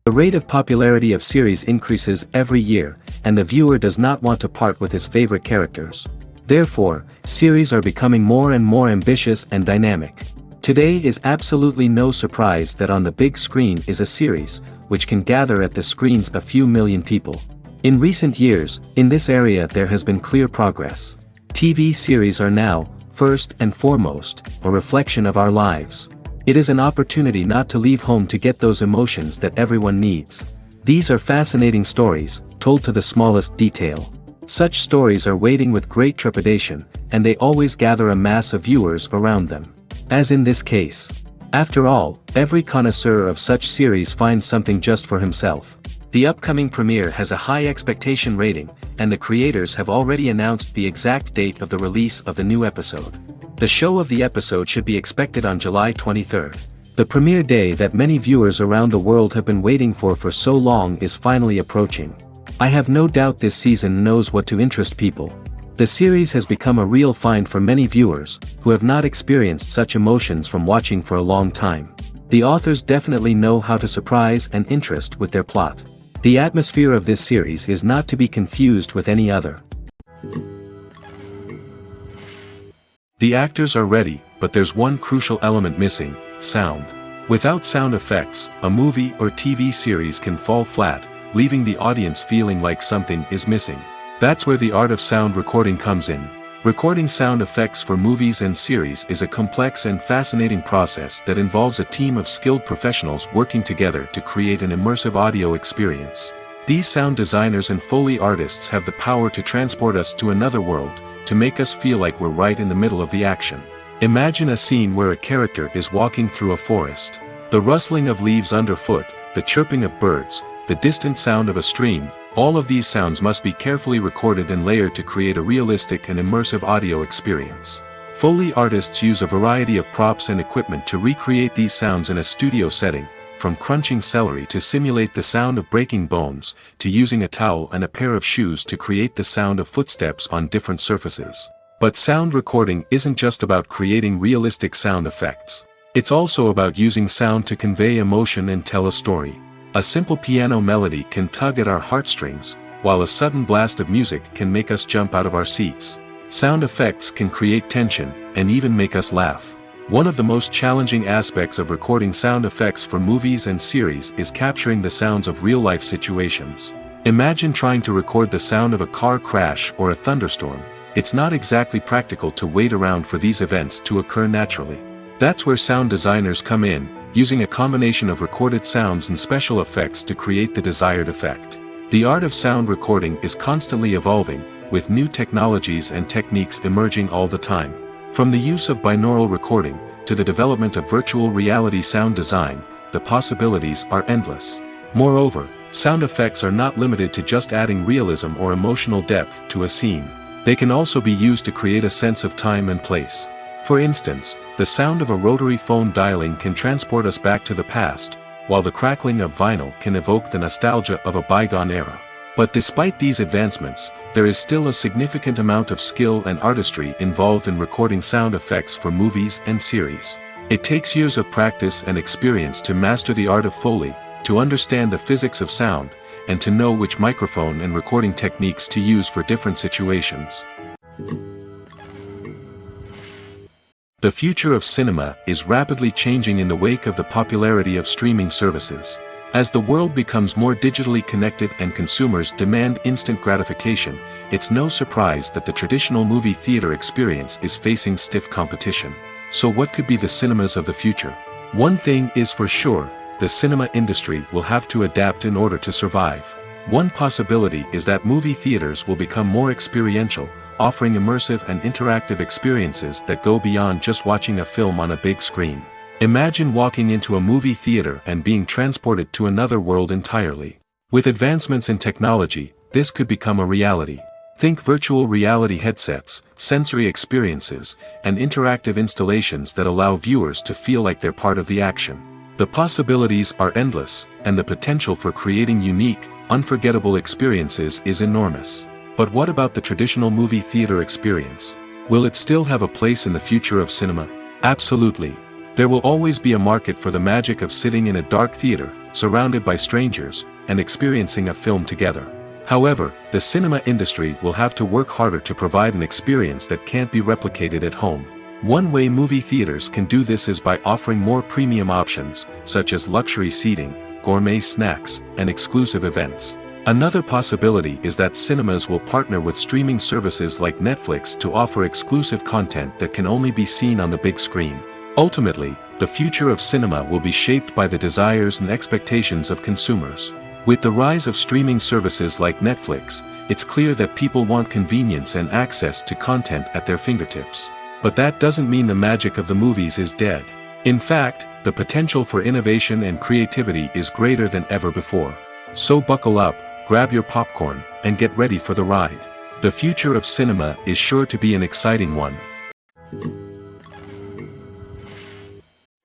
The rate of popularity of series increases every year, and the viewer does not want to part with his favorite characters. Therefore, series are becoming more and more ambitious and dynamic. Today is absolutely no surprise that on the big screen is a series, which can gather at the screens a few million people. In recent years, in this area there has been clear progress. TV series are now, first and foremost, a reflection of our lives. It is an opportunity not to leave home to get those emotions that everyone needs. These are fascinating stories, told to the smallest detail. Such stories are waiting with great trepidation, and they always gather a mass of viewers around them. As in this case. After all, every connoisseur of such series finds something just for himself. The upcoming premiere has a high expectation rating, and the creators have already announced the exact date of the release of the new episode. The show of the episode should be expected on July 23rd. The premiere day that many viewers around the world have been waiting for so long is finally approaching. I have no doubt this season knows what to interest people. The series has become a real find for many viewers, who have not experienced such emotions from watching for a long time. The authors definitely know how to surprise and interest with their plot. The atmosphere of this series is not to be confused with any other. The actors are ready, but there's one crucial element missing: sound. Without sound effects, a movie or TV series can fall flat, leaving the audience feeling like something is missing. That's where the art of sound recording comes in. Recording sound effects for movies and series is a complex and fascinating process that involves a team of skilled professionals working together to create an immersive audio experience. These sound designers and Foley artists have the power to transport us to another world, to make us feel like we're right in the middle of the action. Imagine a scene where a character is walking through a forest. The rustling of leaves underfoot, the chirping of birds, the distant sound of a stream, all of these sounds must be carefully recorded and layered to create a realistic and immersive audio experience. Foley artists use a variety of props and equipment to recreate these sounds in a studio setting, from crunching celery to simulate the sound of breaking bones, to using a towel and a pair of shoes to create the sound of footsteps on different surfaces. But sound recording isn't just about creating realistic sound effects. It's also about using sound to convey emotion and tell a story. A simple piano melody can tug at our heartstrings, while a sudden blast of music can make us jump out of our seats. Sound effects can create tension, and even make us laugh. One of the most challenging aspects of recording sound effects for movies and series is capturing the sounds of real-life situations. Imagine trying to record the sound of a car crash or a thunderstorm. It's not exactly practical to wait around for these events to occur naturally. That's where sound designers come in, using a combination of recorded sounds and special effects to create the desired effect. The art of sound recording is constantly evolving, with new technologies and techniques emerging all the time. From the use of binaural recording, to the development of virtual reality sound design, the possibilities are endless. Moreover, sound effects are not limited to just adding realism or emotional depth to a scene. They can also be used to create a sense of time and place. For instance, the sound of a rotary phone dialing can transport us back to the past, while the crackling of vinyl can evoke the nostalgia of a bygone era. But despite these advancements, there is still a significant amount of skill and artistry involved in recording sound effects for movies and series. It takes years of practice and experience to master the art of Foley, to understand the physics of sound, and to know which microphone and recording techniques to use for different situations. The future of cinema is rapidly changing in the wake of the popularity of streaming services. As the world becomes more digitally connected and consumers demand instant gratification, it's no surprise that the traditional movie theater experience is facing stiff competition. So what could be the cinemas of the future? One thing is for sure, the cinema industry will have to adapt in order to survive. One possibility is that movie theaters will become more experiential, offering immersive and interactive experiences that go beyond just watching a film on a big screen. Imagine walking into a movie theater and being transported to another world entirely. With advancements in technology, this could become a reality. Think virtual reality headsets, sensory experiences, and interactive installations that allow viewers to feel like they're part of the action. The possibilities are endless, and the potential for creating unique, unforgettable experiences is enormous. But what about the traditional movie theater experience? Will it still have a place in the future of cinema? Absolutely. There will always be a market for the magic of sitting in a dark theater, surrounded by strangers, and experiencing a film together. However, the cinema industry will have to work harder to provide an experience that can't be replicated at home. One way movie theaters can do this is by offering more premium options, such as luxury seating, gourmet snacks, and exclusive events. Another possibility is that cinemas will partner with streaming services like Netflix to offer exclusive content that can only be seen on the big screen. Ultimately, the future of cinema will be shaped by the desires and expectations of consumers. With the rise of streaming services like Netflix, it's clear that people want convenience and access to content at their fingertips. But that doesn't mean the magic of the movies is dead. In fact, the potential for innovation and creativity is greater than ever before. So buckle up, grab your popcorn, and get ready for the ride. The future of cinema is sure to be an exciting one.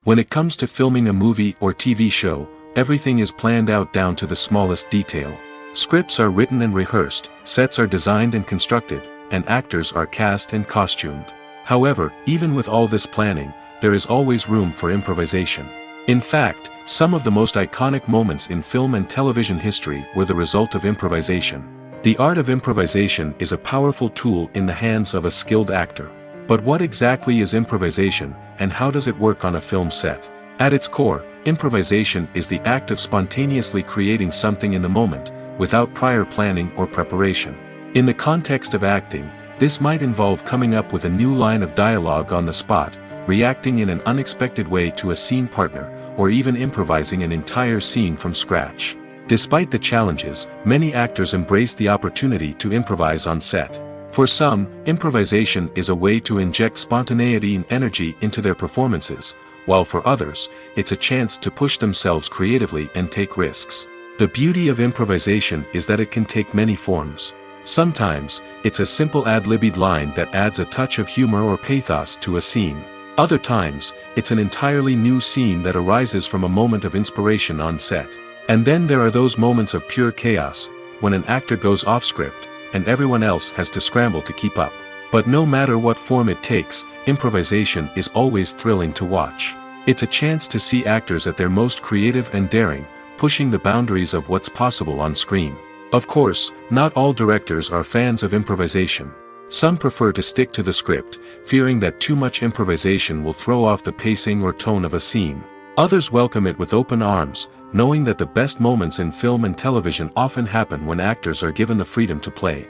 When it comes to filming a movie or TV show, everything is planned out down to the smallest detail. Scripts are written and rehearsed, sets are designed and constructed, and actors are cast and costumed. However, even with all this planning, there is always room for improvisation. In fact, some of the most iconic moments in film and television history were the result of improvisation. The art of improvisation is a powerful tool in the hands of a skilled actor. But what exactly is improvisation, and how does it work on a film set? At its core, improvisation is the act of spontaneously creating something in the moment, without prior planning or preparation. In the context of acting, this might involve coming up with a new line of dialogue on the spot, reacting in an unexpected way to a scene partner, or even improvising an entire scene from scratch. Despite the challenges, many actors embrace the opportunity to improvise on set. For some, improvisation is a way to inject spontaneity and energy into their performances, while for others, it's a chance to push themselves creatively and take risks. The beauty of improvisation is that it can take many forms. Sometimes, it's a simple ad-libbed line that adds a touch of humor or pathos to a scene. Other times, it's an entirely new scene that arises from a moment of inspiration on set. And then there are those moments of pure chaos, when an actor goes off script, and everyone else has to scramble to keep up. But no matter what form it takes, improvisation is always thrilling to watch. It's a chance to see actors at their most creative and daring, pushing the boundaries of what's possible on screen. Of course, not all directors are fans of improvisation. Some prefer to stick to the script, fearing that too much improvisation will throw off the pacing or tone of a scene. Others welcome it with open arms, knowing that the best moments in film and television often happen when actors are given the freedom to play.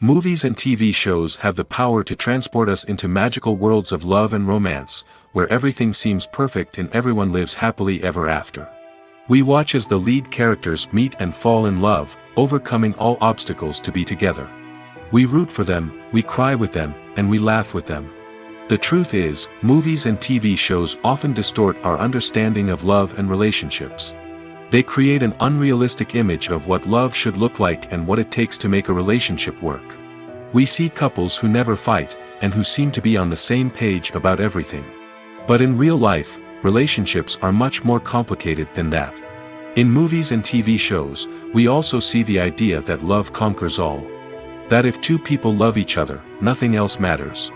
Movies and TV shows have the power to transport us into magical worlds of love and romance, where everything seems perfect and everyone lives happily ever after. We watch as the lead characters meet and fall in love, overcoming all obstacles to be together. We root for them, we cry with them, and we laugh with them. The truth is, movies and TV shows often distort our understanding of love and relationships. They create an unrealistic image of what love should look like and what it takes to make a relationship work. We see couples who never fight, and who seem to be on the same page about everything. But in real life, relationships are much more complicated than that. In movies and TV shows, we also see the idea that love conquers all. That if two people love each other, nothing else matters.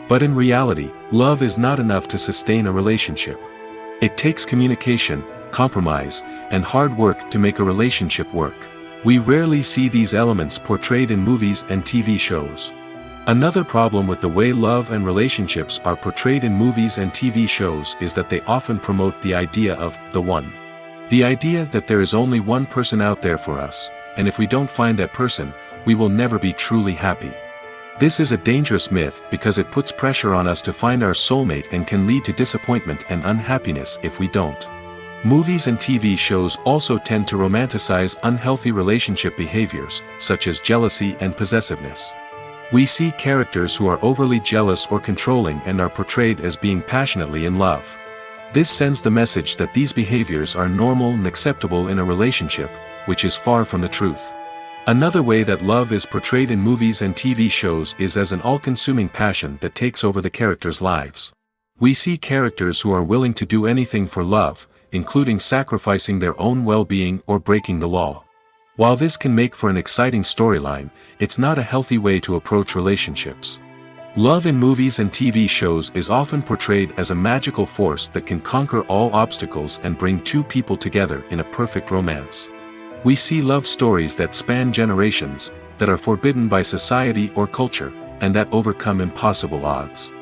But in reality, love is not enough to sustain a relationship. It takes communication, compromise, and hard work to make a relationship work. We rarely see these elements portrayed in movies and TV shows. Another problem with the way love and relationships are portrayed in movies and TV shows is that they often promote the idea of the one. The idea that there is only one person out there for us, and if we don't find that person, we will never be truly happy. This is a dangerous myth because it puts pressure on us to find our soulmate and can lead to disappointment and unhappiness if we don't. Movies and TV shows also tend to romanticize unhealthy relationship behaviors, such as jealousy and possessiveness. We see characters who are overly jealous or controlling and are portrayed as being passionately in love. This sends the message that these behaviors are normal and acceptable in a relationship, which is far from the truth. Another way that love is portrayed in movies and TV shows is as an all-consuming passion that takes over the characters' lives. We see characters who are willing to do anything for love, including sacrificing their own well-being or breaking the law. While this can make for an exciting storyline, it's not a healthy way to approach relationships. Love in movies and TV shows is often portrayed as a magical force that can conquer all obstacles and bring two people together in a perfect romance. We see love stories that span generations, that are forbidden by society or culture, and that overcome impossible odds.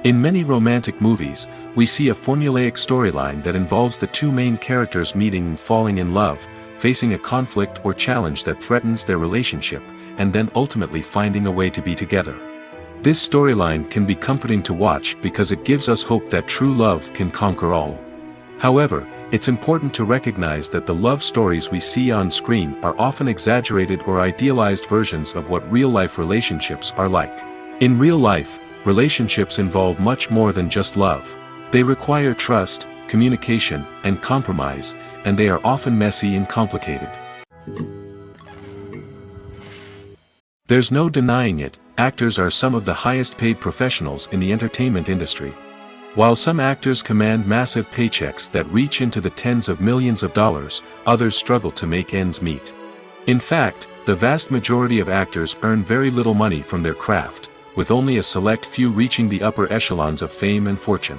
In many romantic movies, we see a formulaic storyline that involves the two main characters meeting and falling in love, facing a conflict or challenge that threatens their relationship, and then ultimately finding a way to be together. This storyline can be comforting to watch because it gives us hope that true love can conquer all. However, it's important to recognize that the love stories we see on screen are often exaggerated or idealized versions of what real-life relationships are like. In real life, relationships involve much more than just love. They require trust, communication, and compromise, and they are often messy and complicated. There's no denying it, actors are some of the highest paid professionals in the entertainment industry. While some actors command massive paychecks that reach into the tens of millions of dollars, others struggle to make ends meet. In fact, the vast majority of actors earn very little money from their craft, with only a select few reaching the upper echelons of fame and fortune.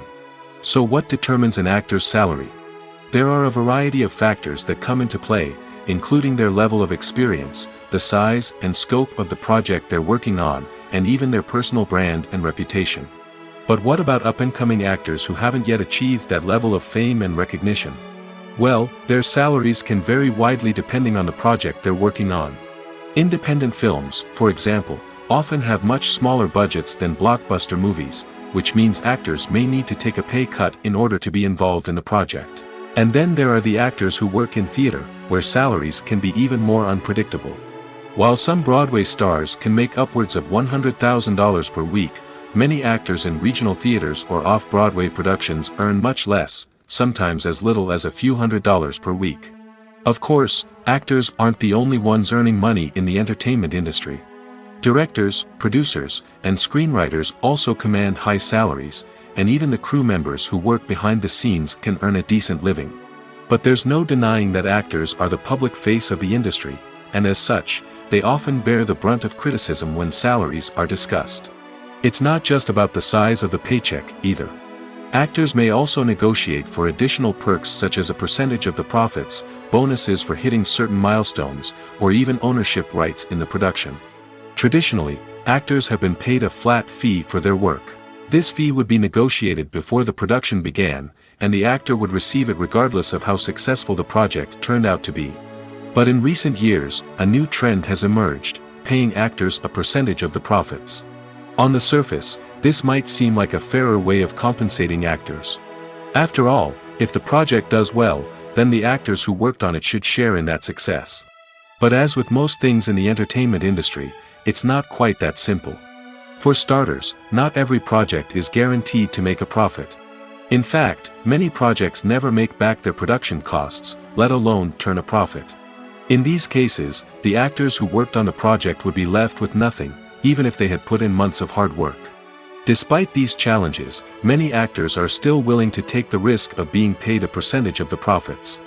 So what determines an actor's salary? There are a variety of factors that come into play, including their level of experience, the size and scope of the project they're working on, and even their personal brand and reputation. But what about up-and-coming actors who haven't yet achieved that level of fame and recognition? Well, their salaries can vary widely depending on the project they're working on. Independent films, for example, often have much smaller budgets than blockbuster movies, which means actors may need to take a pay cut in order to be involved in the project. And then there are the actors who work in theater, where salaries can be even more unpredictable. While some Broadway stars can make upwards of $100,000 per week, many actors in regional theaters or off-Broadway productions earn much less, sometimes as little as a few $100s per week. Of course, actors aren't the only ones earning money in the entertainment industry. Directors, producers, and screenwriters also command high salaries, and even the crew members who work behind the scenes can earn a decent living. But there's no denying that actors are the public face of the industry, and as such, they often bear the brunt of criticism when salaries are discussed. It's not just about the size of the paycheck, either. Actors may also negotiate for additional perks such as a percentage of the profits, bonuses for hitting certain milestones, or even ownership rights in the production. Traditionally, actors have been paid a flat fee for their work. This fee would be negotiated before the production began, and the actor would receive it regardless of how successful the project turned out to be. But in recent years, a new trend has emerged, paying actors a percentage of the profits. On the surface, this might seem like a fairer way of compensating actors. After all, if the project does well, then the actors who worked on it should share in that success. But as with most things in the entertainment industry, it's not quite that simple. For starters, not every project is guaranteed to make a profit. In fact, many projects never make back their production costs, let alone turn a profit. In these cases, the actors who worked on the project would be left with nothing, even if they had put in months of hard work. Despite these challenges, many actors are still willing to take the risk of being paid a percentage of the profits.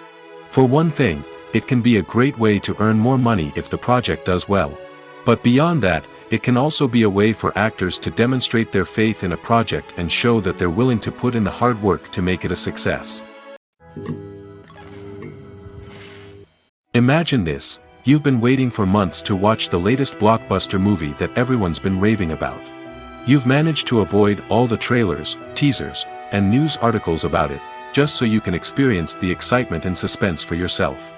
For one thing, it can be a great way to earn more money if the project does well. But beyond that, it can also be a way for actors to demonstrate their faith in a project and show that they're willing to put in the hard work to make it a success. Imagine this. You've been waiting for months to watch the latest blockbuster movie that everyone's been raving about. You've managed to avoid all the trailers, teasers, and news articles about it, just so you can experience the excitement and suspense for yourself.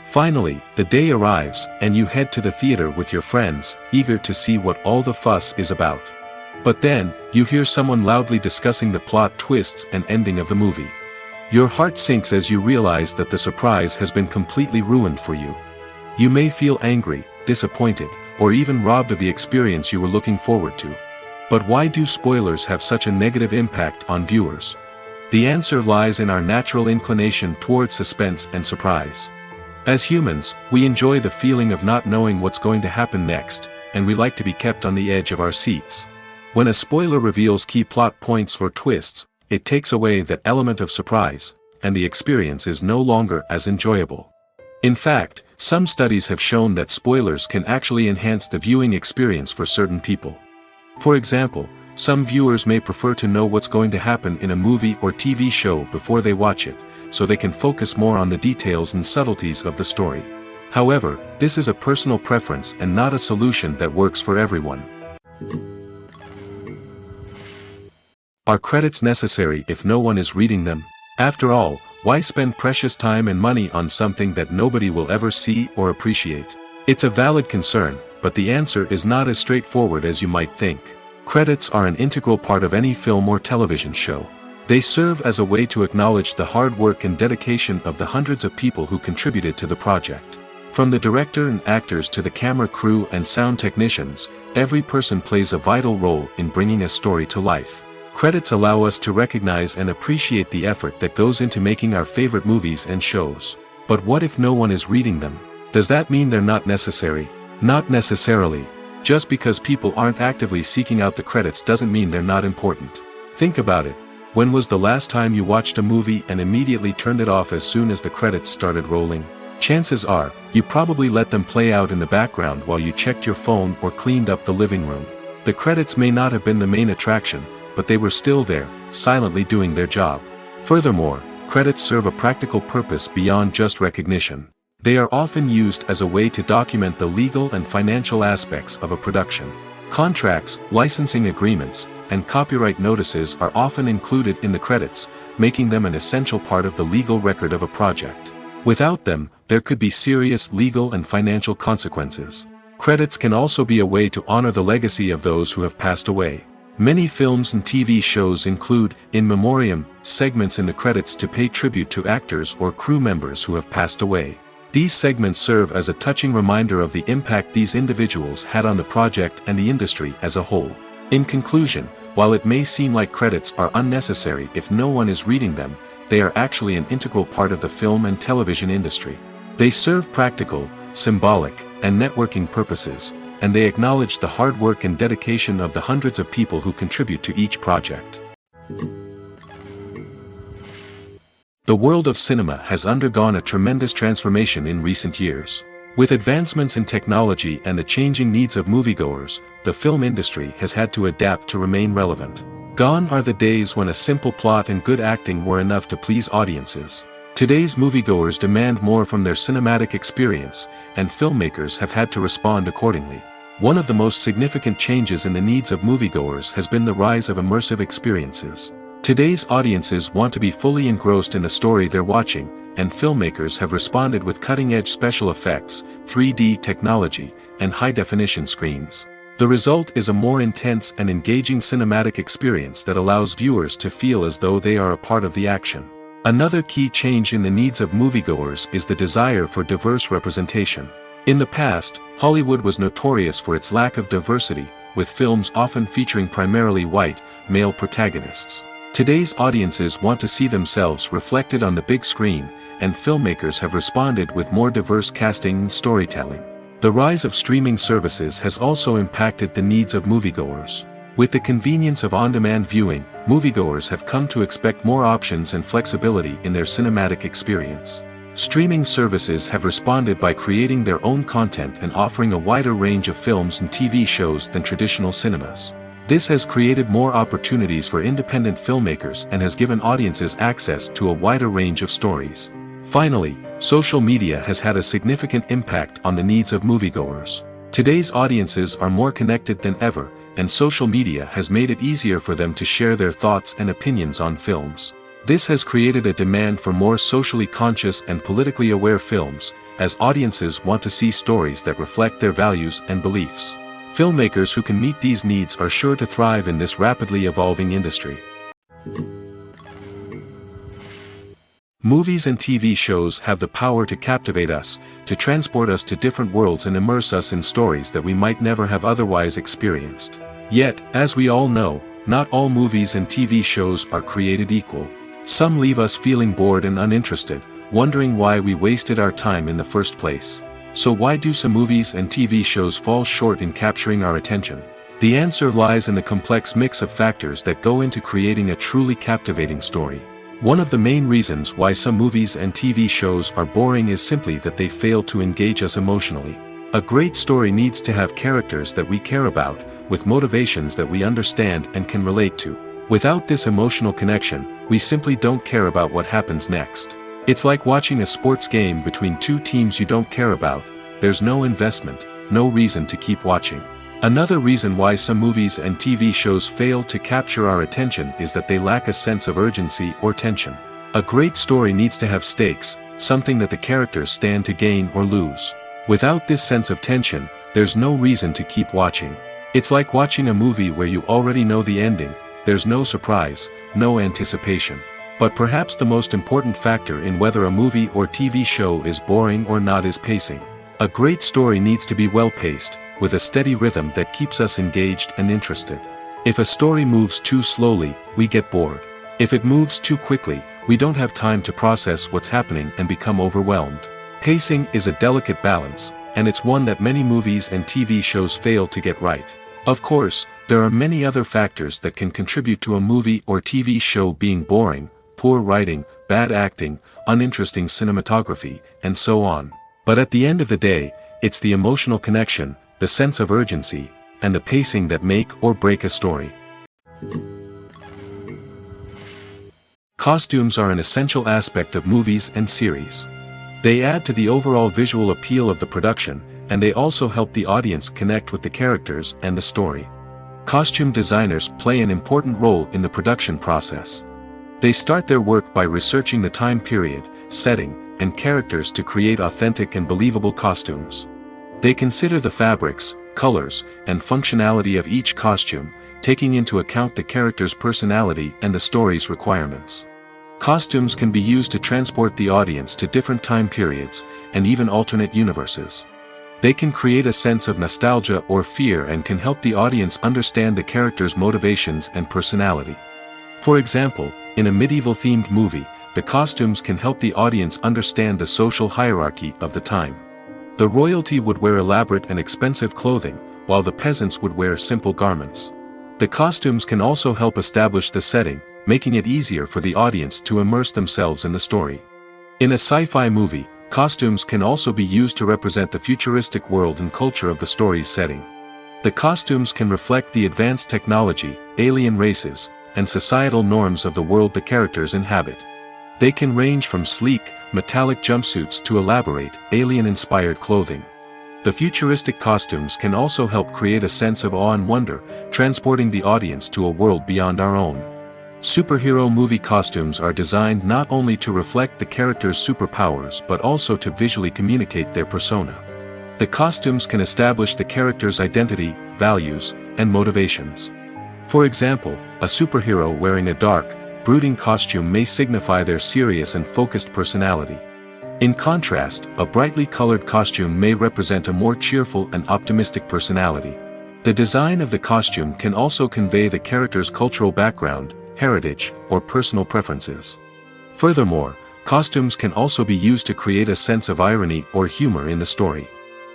Finally, the day arrives, and you head to the theater with your friends, eager to see what all the fuss is about. But then, you hear someone loudly discussing the plot twists and ending of the movie. Your heart sinks as you realize that the surprise has been completely ruined for you. You may feel angry, disappointed, or even robbed of the experience you were looking forward to. But why do spoilers have such a negative impact on viewers? The answer lies in our natural inclination towards suspense and surprise. As humans, we enjoy the feeling of not knowing what's going to happen next, and we like to be kept on the edge of our seats. When a spoiler reveals key plot points or twists, it takes away that element of surprise, and the experience is no longer as enjoyable. In fact, some studies have shown that spoilers can actually enhance the viewing experience for certain people. For example, Some viewers may prefer to know what's going to happen in a movie or TV show before they watch it, so they can focus more on the details and subtleties of the story. However, this is a personal preference and not a solution that works for everyone. Are credits necessary if no one is reading them? After all, why spend precious time and money on something that nobody will ever see or appreciate? It's a valid concern, but the answer is not as straightforward as you might think. Credits are an integral part of any film or television show. They serve as a way to acknowledge the hard work and dedication of the hundreds of people who contributed to the project. From the director and actors to the camera crew and sound technicians, every person plays a vital role in bringing a story to life. Credits allow us to recognize and appreciate the effort that goes into making our favorite movies and shows. But what if no one is reading them? Does that mean they're not necessary? Not necessarily. Just because people aren't actively seeking out the credits doesn't mean they're not important. Think about it. When was the last time you watched a movie and immediately turned it off as soon as the credits started rolling? Chances are, you probably let them play out in the background while you checked your phone or cleaned up the living room. The credits may not have been the main attraction, but they were still there, silently doing their job. Furthermore, credits serve a practical purpose beyond just recognition. They are often used as a way to document the legal and financial aspects of a production. Contracts, licensing agreements, and copyright notices are often included in the credits, making them an essential part of the legal record of a project. Without them, there could be serious legal and financial consequences. Credits can also be a way to honor the legacy of those who have passed away. Many films and TV shows include, in memoriam, segments in the credits to pay tribute to actors or crew members who have passed away. These segments serve as a touching reminder of the impact these individuals had on the project and the industry as a whole. In conclusion, while it may seem like credits are unnecessary if no one is reading them, they are actually an integral part of the film and television industry. They serve practical, symbolic, and networking purposes, and they acknowledge the hard work and dedication of the hundreds of people who contribute to each project. The world of cinema has undergone a tremendous transformation in recent years. With advancements in technology and the changing needs of moviegoers, the film industry has had to adapt to remain relevant. Gone are the days when a simple plot and good acting were enough to please audiences. Today's moviegoers demand more from their cinematic experience, and filmmakers have had to respond accordingly. One of the most significant changes in the needs of moviegoers has been the rise of immersive experiences. Today's audiences want to be fully engrossed in the story they're watching, and filmmakers have responded with cutting-edge special effects, 3D technology, and high-definition screens. The result is a more intense and engaging cinematic experience that allows viewers to feel as though they are a part of the action. Another key change in the needs of moviegoers is the desire for diverse representation. In the past, Hollywood was notorious for its lack of diversity, with films often featuring primarily white, male protagonists. Today's audiences want to see themselves reflected on the big screen, and filmmakers have responded with more diverse casting and storytelling. The rise of streaming services has also impacted the needs of moviegoers. With the convenience of on-demand viewing, moviegoers have come to expect more options and flexibility in their cinematic experience. Streaming services have responded by creating their own content and offering a wider range of films and TV shows than traditional cinemas. This has created more opportunities for independent filmmakers and has given audiences access to a wider range of stories. Finally, social media has had a significant impact on the needs of moviegoers. Today's audiences are more connected than ever, and social media has made it easier for them to share their thoughts and opinions on films. This has created a demand for more socially conscious and politically aware films, as audiences want to see stories that reflect their values and beliefs. Filmmakers who can meet these needs are sure to thrive in this rapidly evolving industry. Movies and TV shows have the power to captivate us, to transport us to different worlds and immerse us in stories that we might never have otherwise experienced. Yet, as we all know, not all movies and TV shows are created equal. Some leave us feeling bored and uninterested, wondering why we wasted our time in the first place. So why do some movies and TV shows fall short in capturing our attention? The answer lies in the complex mix of factors that go into creating a truly captivating story. One of the main reasons why some movies and TV shows are boring is simply that they fail to engage us emotionally. A great story needs to have characters that we care about, with motivations that we understand and can relate to. Without this emotional connection, we simply don't care about what happens next. It's like watching a sports game between two teams you don't care about. There's no investment, no reason to keep watching. Another reason why some movies and TV shows fail to capture our attention is that they lack a sense of urgency or tension. A great story needs to have stakes, something that the characters stand to gain or lose. Without this sense of tension, there's no reason to keep watching. It's like watching a movie where you already know the ending. There's no surprise, no anticipation. But perhaps the most important factor in whether a movie or TV show is boring or not is pacing. A great story needs to be well-paced, with a steady rhythm that keeps us engaged and interested. If a story moves too slowly, we get bored. If it moves too quickly, we don't have time to process what's happening and become overwhelmed. Pacing is a delicate balance, and it's one that many movies and TV shows fail to get right. Of course, there are many other factors that can contribute to a movie or TV show being boring: poor writing, bad acting, uninteresting cinematography, and so on. But at the end of the day, it's the emotional connection, the sense of urgency, and the pacing that make or break a story. Costumes are an essential aspect of movies and series. They add to the overall visual appeal of the production, and they also help the audience connect with the characters and the story. Costume designers play an important role in the production process. They start their work by researching the time period, setting, and characters to create authentic and believable costumes. They consider the fabrics, colors, and functionality of each costume, taking into account the character's personality and the story's requirements. Costumes can be used to transport the audience to different time periods, and even alternate universes. They can create a sense of nostalgia or fear and can help the audience understand the character's motivations and personality. For example, in a medieval-themed movie, the costumes can help the audience understand the social hierarchy of the time. The royalty would wear elaborate and expensive clothing, while the peasants would wear simple garments. The costumes can also help establish the setting, making it easier for the audience to immerse themselves in the story. In a sci-fi movie, costumes can also be used to represent the futuristic world and culture of the story's setting. The costumes can reflect the advanced technology, alien races, and societal norms of the world the characters inhabit. They can range from sleek, metallic jumpsuits to elaborate, alien-inspired clothing. The futuristic costumes can also help create a sense of awe and wonder, transporting the audience to a world beyond our own. Superhero movie costumes are designed not only to reflect the character's superpowers but also to visually communicate their persona. The costumes can establish the character's identity, values, and motivations. For example, a superhero wearing a dark, brooding costume may signify their serious and focused personality. In contrast, a brightly colored costume may represent a more cheerful and optimistic personality. The design of the costume can also convey the character's cultural background, heritage, or personal preferences. Furthermore, costumes can also be used to create a sense of irony or humor in the story.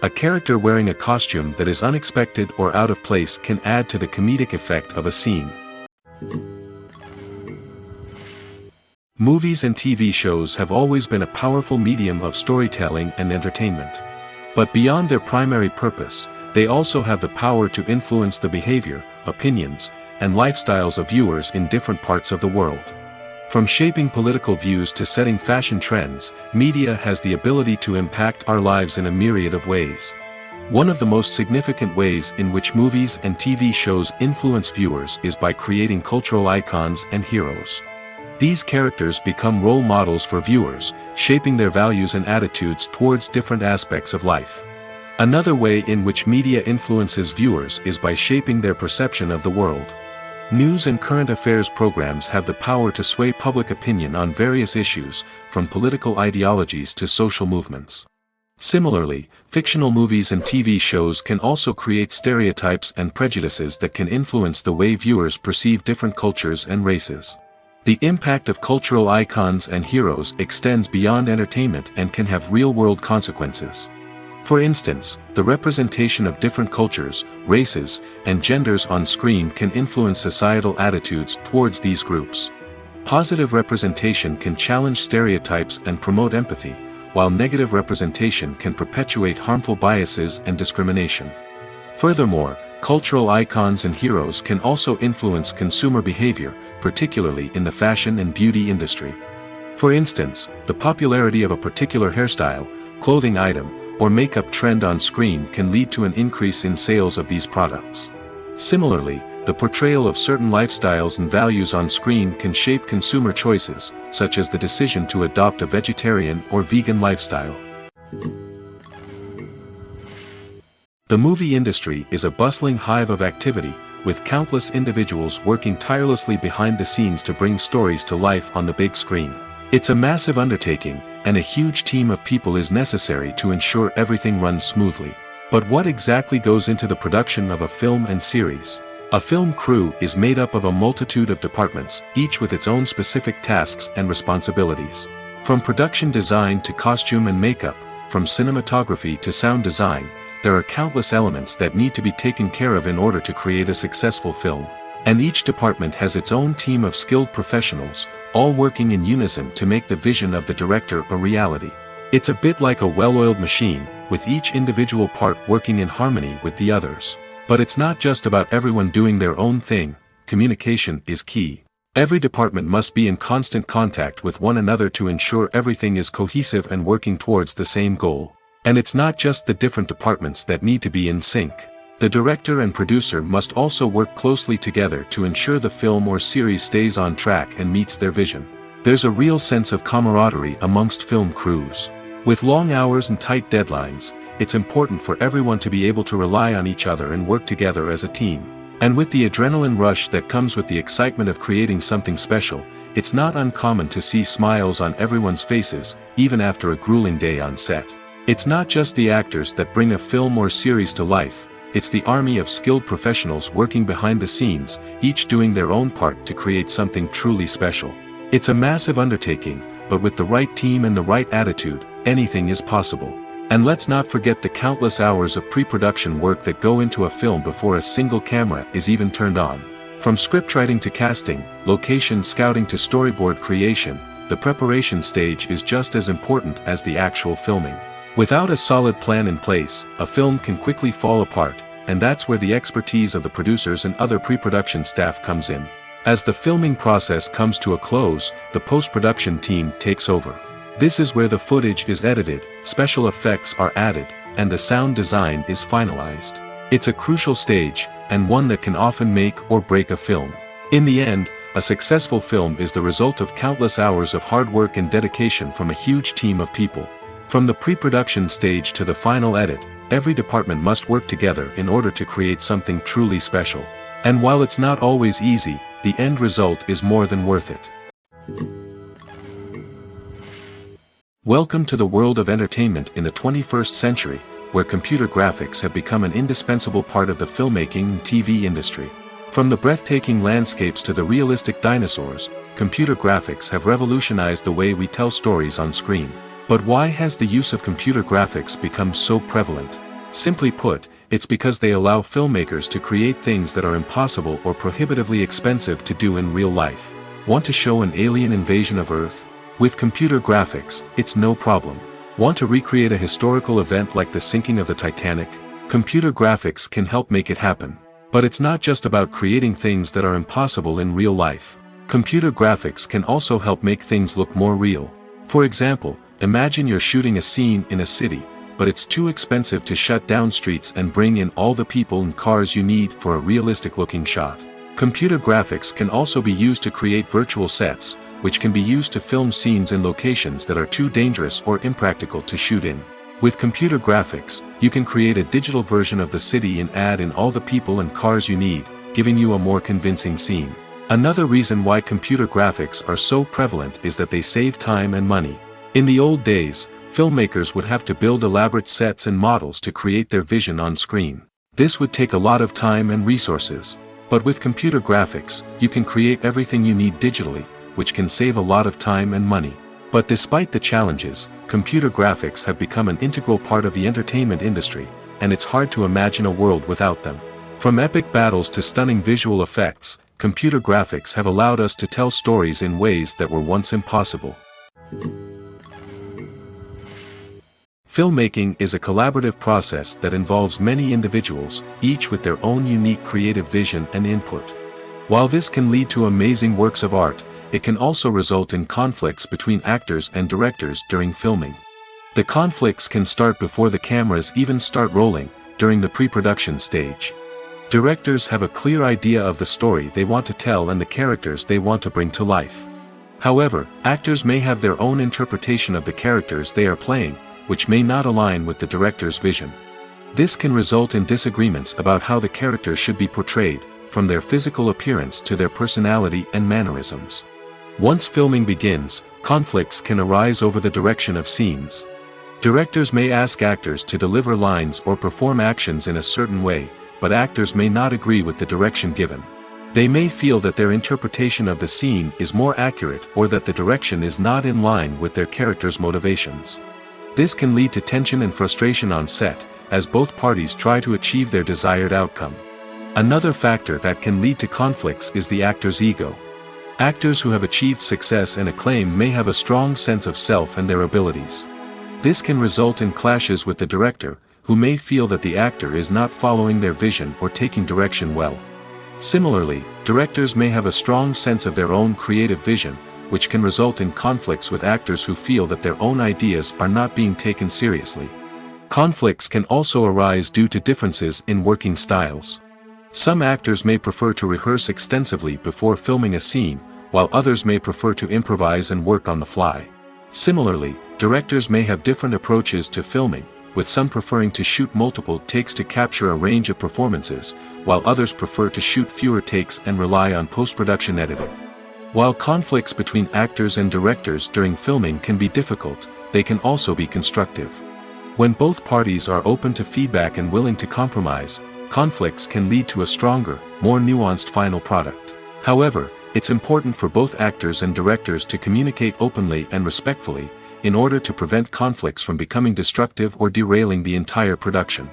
A character wearing a costume that is unexpected or out of place can add to the comedic effect of a scene. Movies and TV shows have always been a powerful medium of storytelling and entertainment. But beyond their primary purpose, they also have the power to influence the behavior, opinions, and lifestyles of viewers in different parts of the world. From shaping political views to setting fashion trends, media has the ability to impact our lives in a myriad of ways. One of the most significant ways in which movies and TV shows influence viewers is by creating cultural icons and heroes. These characters become role models for viewers, shaping their values and attitudes towards different aspects of life. Another way in which media influences viewers is by shaping their perception of the world. News and current affairs programs have the power to sway public opinion on various issues, from political ideologies to social movements. Similarly, fictional movies and TV shows can also create stereotypes and prejudices that can influence the way viewers perceive different cultures and races. The impact of cultural icons and heroes extends beyond entertainment and can have real-world consequences. For instance, the representation of different cultures, races, and genders on screen can influence societal attitudes towards these groups. Positive representation can challenge stereotypes and promote empathy, while negative representation can perpetuate harmful biases and discrimination. Furthermore, cultural icons and heroes can also influence consumer behavior, particularly in the fashion and beauty industry. For instance, the popularity of a particular hairstyle, clothing item, or makeup trend on screen can lead to an increase in sales of these products. Similarly, the portrayal of certain lifestyles and values on screen can shape consumer choices, such as the decision to adopt a vegetarian or vegan lifestyle. The movie industry is a bustling hive of activity, with countless individuals working tirelessly behind the scenes to bring stories to life on the big screen. It's a massive undertaking, and a huge team of people is necessary to ensure everything runs smoothly. But what exactly goes into the production of a film and series? A film crew is made up of a multitude of departments, each with its own specific tasks and responsibilities. From production design to costume and makeup, from cinematography to sound design, there are countless elements that need to be taken care of in order to create a successful film. And each department has its own team of skilled professionals, all working in unison to make the vision of the director a reality. It's a bit like a well-oiled machine, with each individual part working in harmony with the others. But it's not just about everyone doing their own thing. Communication is key. Every department must be in constant contact with one another to ensure everything is cohesive and working towards the same goal. And it's not just the different departments that need to be in sync. The director and producer must also work closely together to ensure the film or series stays on track and meets their vision. There's a real sense of camaraderie amongst film crews. With long hours and tight deadlines, it's important for everyone to be able to rely on each other and work together as a team. And with the adrenaline rush that comes with the excitement of creating something special, it's not uncommon to see smiles on everyone's faces, even after a grueling day on set. It's not just the actors that bring a film or series to life, it's the army of skilled professionals working behind the scenes, each doing their own part to create something truly special. It's a massive undertaking, but with the right team and the right attitude, anything is possible. And let's not forget the countless hours of pre-production work that go into a film before a single camera is even turned on. From scriptwriting to casting, location scouting to storyboard creation, the preparation stage is just as important as the actual filming. Without a solid plan in place, a film can quickly fall apart, and that's where the expertise of the producers and other pre-production staff comes in. As the filming process comes to a close, the post-production team takes over. This is where the footage is edited, special effects are added, and the sound design is finalized. It's a crucial stage, and one that can often make or break a film. In the end, a successful film is the result of countless hours of hard work and dedication from a huge team of people. From the pre-production stage to the final edit, every department must work together in order to create something truly special. And while it's not always easy, the end result is more than worth it. Welcome to the world of entertainment in the 21st century, where computer graphics have become an indispensable part of the filmmaking and TV industry. From the breathtaking landscapes to the realistic dinosaurs, computer graphics have revolutionized the way we tell stories on screen. But why has the use of computer graphics become so prevalent? Simply put, it's because they allow filmmakers to create things that are impossible or prohibitively expensive to do in real life. Want to show an alien invasion of Earth? With computer graphics, it's no problem. Want to recreate a historical event like the sinking of the Titanic? Computer graphics can help make it happen. But it's not just about creating things that are impossible in real life. Computer graphics can also help make things look more real. For example, imagine you're shooting a scene in a city, but it's too expensive to shut down streets and bring in all the people and cars you need for a realistic-looking shot. Computer graphics can also be used to create virtual sets, which can be used to film scenes in locations that are too dangerous or impractical to shoot in. With computer graphics, you can create a digital version of the city and add in all the people and cars you need, giving you a more convincing scene. Another reason why computer graphics are so prevalent is that they save time and money. In the old days, filmmakers would have to build elaborate sets and models to create their vision on screen. This would take a lot of time and resources. But with computer graphics, you can create everything you need digitally, which can save a lot of time and money. But despite the challenges, computer graphics have become an integral part of the entertainment industry, and it's hard to imagine a world without them. From epic battles to stunning visual effects, computer graphics have allowed us to tell stories in ways that were once impossible. Filmmaking is a collaborative process that involves many individuals, each with their own unique creative vision and input. While this can lead to amazing works of art, it can also result in conflicts between actors and directors during filming. The conflicts can start before the cameras even start rolling, during the pre-production stage. Directors have a clear idea of the story they want to tell and the characters they want to bring to life. However, actors may have their own interpretation of the characters they are playing, which may not align with the director's vision. This can result in disagreements about how the characters should be portrayed, from their physical appearance to their personality and mannerisms. Once filming begins, conflicts can arise over the direction of scenes. Directors may ask actors to deliver lines or perform actions in a certain way, but actors may not agree with the direction given. They may feel that their interpretation of the scene is more accurate or that the direction is not in line with their character's motivations. This can lead to tension and frustration on set, as both parties try to achieve their desired outcome. Another factor that can lead to conflicts is the actor's ego. Actors who have achieved success and acclaim may have a strong sense of self and their abilities. This can result in clashes with the director, who may feel that the actor is not following their vision or taking direction well. Similarly, directors may have a strong sense of their own creative vision, which can result in conflicts with actors who feel that their own ideas are not being taken seriously. Conflicts can also arise due to differences in working styles. Some actors may prefer to rehearse extensively before filming a scene, while others may prefer to improvise and work on the fly. Similarly, directors may have different approaches to filming, with some preferring to shoot multiple takes to capture a range of performances, while others prefer to shoot fewer takes and rely on post-production editing. While conflicts between actors and directors during filming can be difficult, they can also be constructive. When both parties are open to feedback and willing to compromise, conflicts can lead to a stronger, more nuanced final product. However, it's important for both actors and directors to communicate openly and respectfully, in order to prevent conflicts from becoming destructive or derailing the entire production.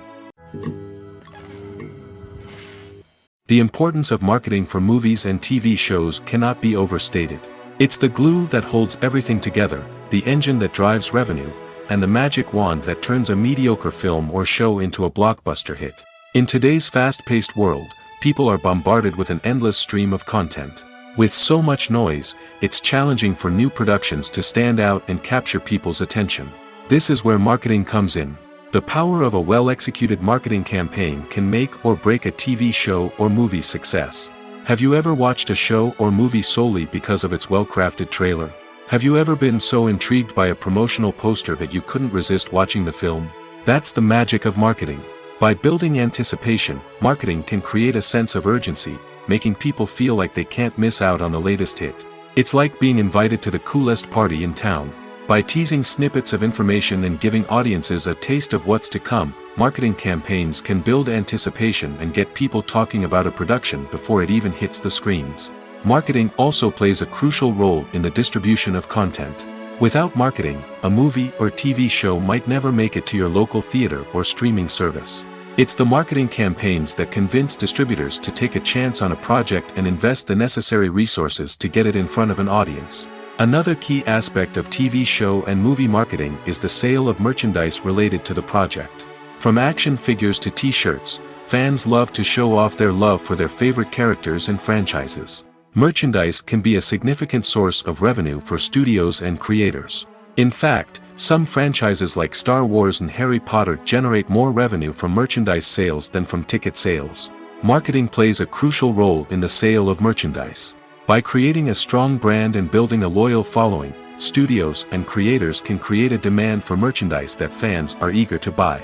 The importance of marketing for movies and TV shows cannot be overstated. It's the glue that holds everything together, the engine that drives revenue, and the magic wand that turns a mediocre film or show into a blockbuster hit. In today's fast-paced world, people are bombarded with an endless stream of content. With so much noise, it's challenging for new productions to stand out and capture people's attention. This is where marketing comes in. The power of a well-executed marketing campaign can make or break a TV show or movie's success. Have you ever watched a show or movie solely because of its well-crafted trailer? Have you ever been so intrigued by a promotional poster that you couldn't resist watching the film? That's the magic of marketing. By building anticipation, marketing can create a sense of urgency, making people feel like they can't miss out on the latest hit. It's like being invited to the coolest party in town. By teasing snippets of information and giving audiences a taste of what's to come, marketing campaigns can build anticipation and get people talking about a production before it even hits the screens. Marketing also plays a crucial role in the distribution of content. Without marketing, a movie or TV show might never make it to your local theater or streaming service. It's the marketing campaigns that convince distributors to take a chance on a project and invest the necessary resources to get it in front of an audience. Another key aspect of TV show and movie marketing is the sale of merchandise related to the project. From action figures to t-shirts, fans love to show off their love for their favorite characters and franchises. Merchandise can be a significant source of revenue for studios and creators. In fact, some franchises like Star Wars and Harry Potter generate more revenue from merchandise sales than from ticket sales. Marketing plays a crucial role in the sale of merchandise. By creating a strong brand and building a loyal following, studios and creators can create a demand for merchandise that fans are eager to buy.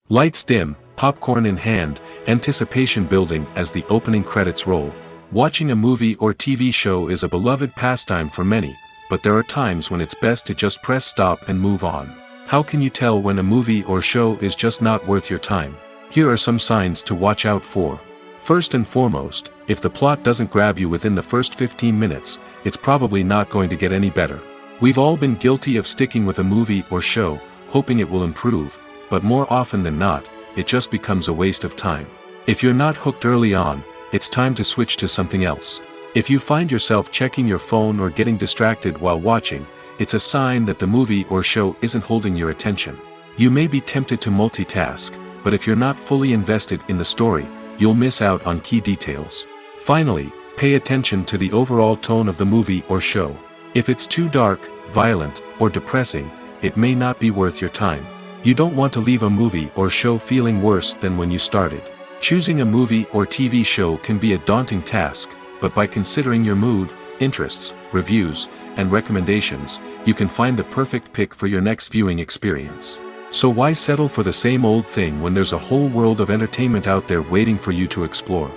Lights dim, popcorn in hand, anticipation building as the opening credits roll. Watching a movie or TV show is a beloved pastime for many, but there are times when it's best to just press stop and move on. How can you tell when a movie or show is just not worth your time? Here are some signs to watch out for. First and foremost, if the plot doesn't grab you within the first 15 minutes, it's probably not going to get any better. We've all been guilty of sticking with a movie or show, hoping it will improve, but more often than not, it just becomes a waste of time. If you're not hooked early on, it's time to switch to something else. If you find yourself checking your phone or getting distracted while watching, it's a sign that the movie or show isn't holding your attention. You may be tempted to multitask, but if you're not fully invested in the story, you'll miss out on key details. Finally, pay attention to the overall tone of the movie or show. If it's too dark, violent, or depressing, it may not be worth your time. You don't want to leave a movie or show feeling worse than when you started. Choosing a movie or TV show can be a daunting task, but by considering your mood, interests, reviews, and recommendations, you can find the perfect pick for your next viewing experience. So why settle for the same old thing when there's a whole world of entertainment out there waiting for you to explore?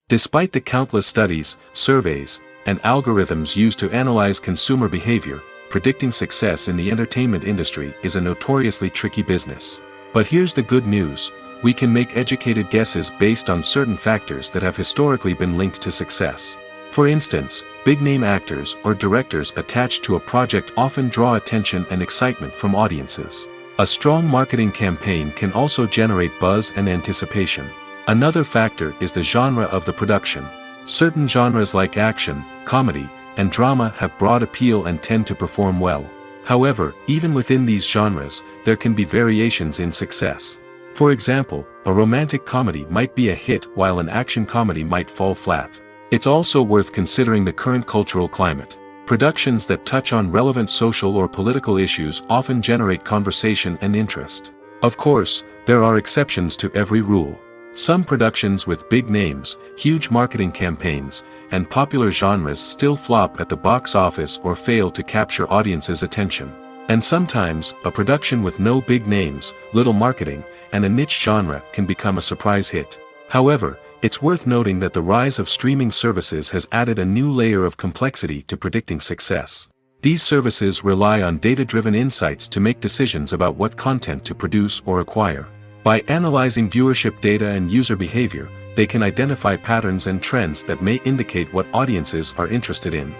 Despite the countless studies, surveys, and algorithms used to analyze consumer behavior, predicting success in the entertainment industry is a notoriously tricky business. But here's the good news: we can make educated guesses based on certain factors that have historically been linked to success. For instance, big-name actors or directors attached to a project often draw attention and excitement from audiences. A strong marketing campaign can also generate buzz and anticipation. Another factor is the genre of the production. Certain genres like action, comedy, and drama have broad appeal and tend to perform well. However, even within these genres, there can be variations in success. For example, a romantic comedy might be a hit while an action comedy might fall flat. It's also worth considering the current cultural climate. Productions that touch on relevant social or political issues often generate conversation and interest. Of course, there are exceptions to every rule. Some productions with big names, huge marketing campaigns, and popular genres still flop at the box office or fail to capture audiences' attention. And sometimes, a production with no big names, little marketing, and a niche genre can become a surprise hit. However, it's worth noting that the rise of streaming services has added a new layer of complexity to predicting success. These services rely on data-driven insights to make decisions about what content to produce or acquire. By analyzing viewership data and user behavior, they can identify patterns and trends that may indicate what audiences are interested in.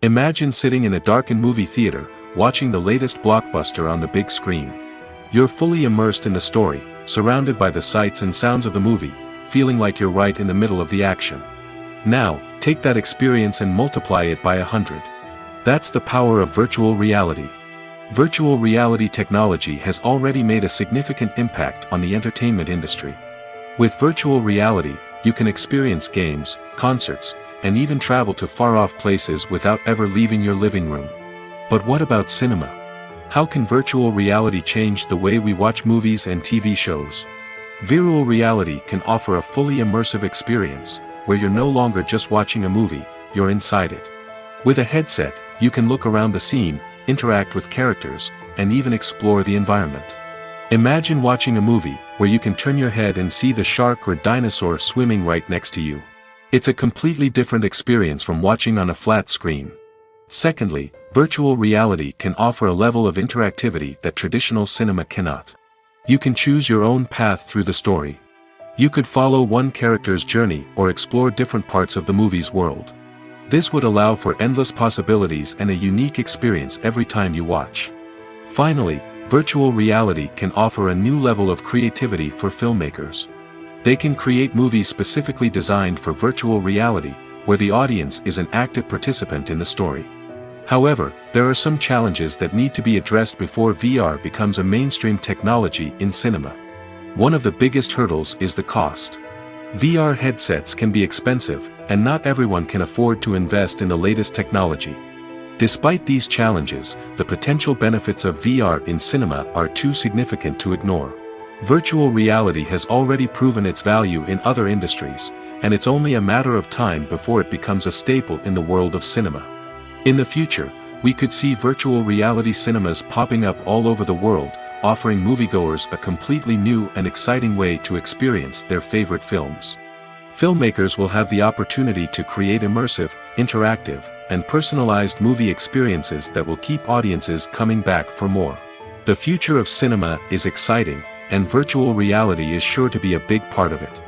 Imagine sitting in a darkened movie theater, watching the latest blockbuster on the big screen. You're fully immersed in the story, surrounded by the sights and sounds of the movie, feeling like you're right in the middle of the action. Now, take that experience and multiply it by 100. That's the power of virtual reality. Virtual reality technology has already made a significant impact on the entertainment industry. With virtual reality, you can experience games, concerts, and even travel to far-off places without ever leaving your living room. But what about cinema? How can virtual reality change the way we watch movies and TV shows? Virtual reality can offer a fully immersive experience, where you're no longer just watching a movie, you're inside it. With a headset, you can look around the scene, interact with characters, and even explore the environment. Imagine watching a movie where you can turn your head and see the shark or dinosaur swimming right next to you. It's a completely different experience from watching on a flat screen. Secondly, virtual reality can offer a level of interactivity that traditional cinema cannot. You can choose your own path through the story. You could follow one character's journey or explore different parts of the movie's world. This would allow for endless possibilities and a unique experience every time you watch. Finally, virtual reality can offer a new level of creativity for filmmakers. They can create movies specifically designed for virtual reality, where the audience is an active participant in the story. However, there are some challenges that need to be addressed before VR becomes a mainstream technology in cinema. One of the biggest hurdles is the cost. VR headsets can be expensive, and not everyone can afford to invest in the latest technology. Despite these challenges, the potential benefits of VR in cinema are too significant to ignore. Virtual reality has already proven its value in other industries, and it's only a matter of time before it becomes a staple in the world of cinema. In the future, we could see virtual reality cinemas popping up all over the world, offering moviegoers a completely new and exciting way to experience their favorite films. Filmmakers will have the opportunity to create immersive, interactive, and personalized movie experiences that will keep audiences coming back for more. The future of cinema is exciting, and virtual reality is sure to be a big part of it.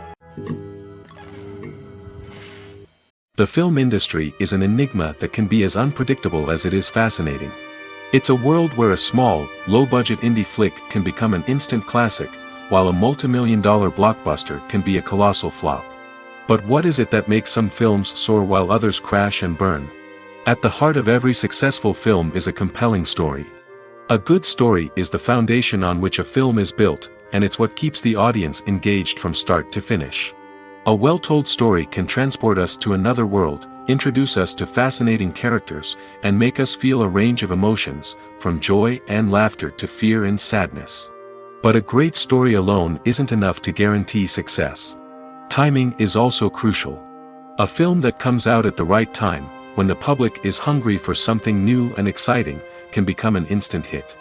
The film industry is an enigma that can be as unpredictable as it is fascinating. It's a world where a small, low-budget indie flick can become an instant classic, while a multi-million-dollar blockbuster can be a colossal flop. But what is it that makes some films soar while others crash and burn? At the heart of every successful film is a compelling story. A good story is the foundation on which a film is built, and it's what keeps the audience engaged from start to finish. A well-told story can transport us to another world, introduce us to fascinating characters, and make us feel a range of emotions, from joy and laughter to fear and sadness. But a great story alone isn't enough to guarantee success. Timing is also crucial. A film that comes out at the right time, when the public is hungry for something new and exciting, can become an instant hit.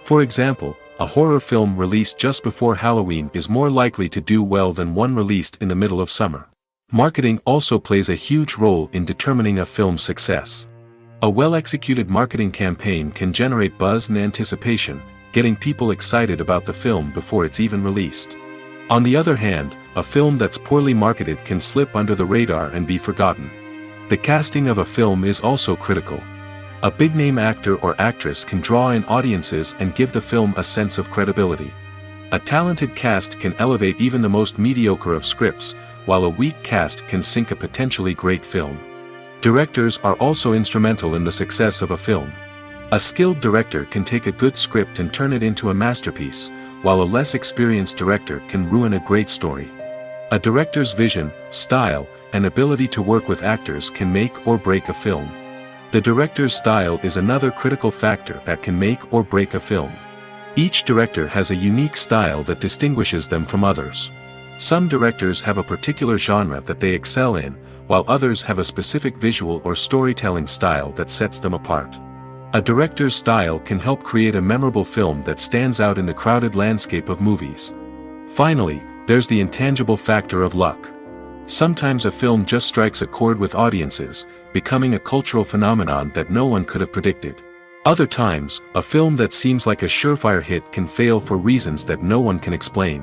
For example, a horror film released just before Halloween is more likely to do well than one released in the middle of summer. Marketing also plays a huge role in determining a film's success. A well-executed marketing campaign can generate buzz and anticipation, getting people excited about the film before it's even released. On the other hand, a film that's poorly marketed can slip under the radar and be forgotten. The casting of a film is also critical. A big-name actor or actress can draw in audiences and give the film a sense of credibility. A talented cast can elevate even the most mediocre of scripts, while a weak cast can sink a potentially great film. Directors are also instrumental in the success of a film. A skilled director can take a good script and turn it into a masterpiece, while a less experienced director can ruin a great story. A director's vision, style, and ability to work with actors can make or break a film. The director's style is another critical factor that can make or break a film. Each director has a unique style that distinguishes them from others. Some directors have a particular genre that they excel in, while others have a specific visual or storytelling style that sets them apart. A director's style can help create a memorable film that stands out in the crowded landscape of movies. Finally, there's the intangible factor of luck. Sometimes a film just strikes a chord with audiences, becoming a cultural phenomenon that no one could have predicted. Other times, a film that seems like a surefire hit can fail for reasons that no one can explain.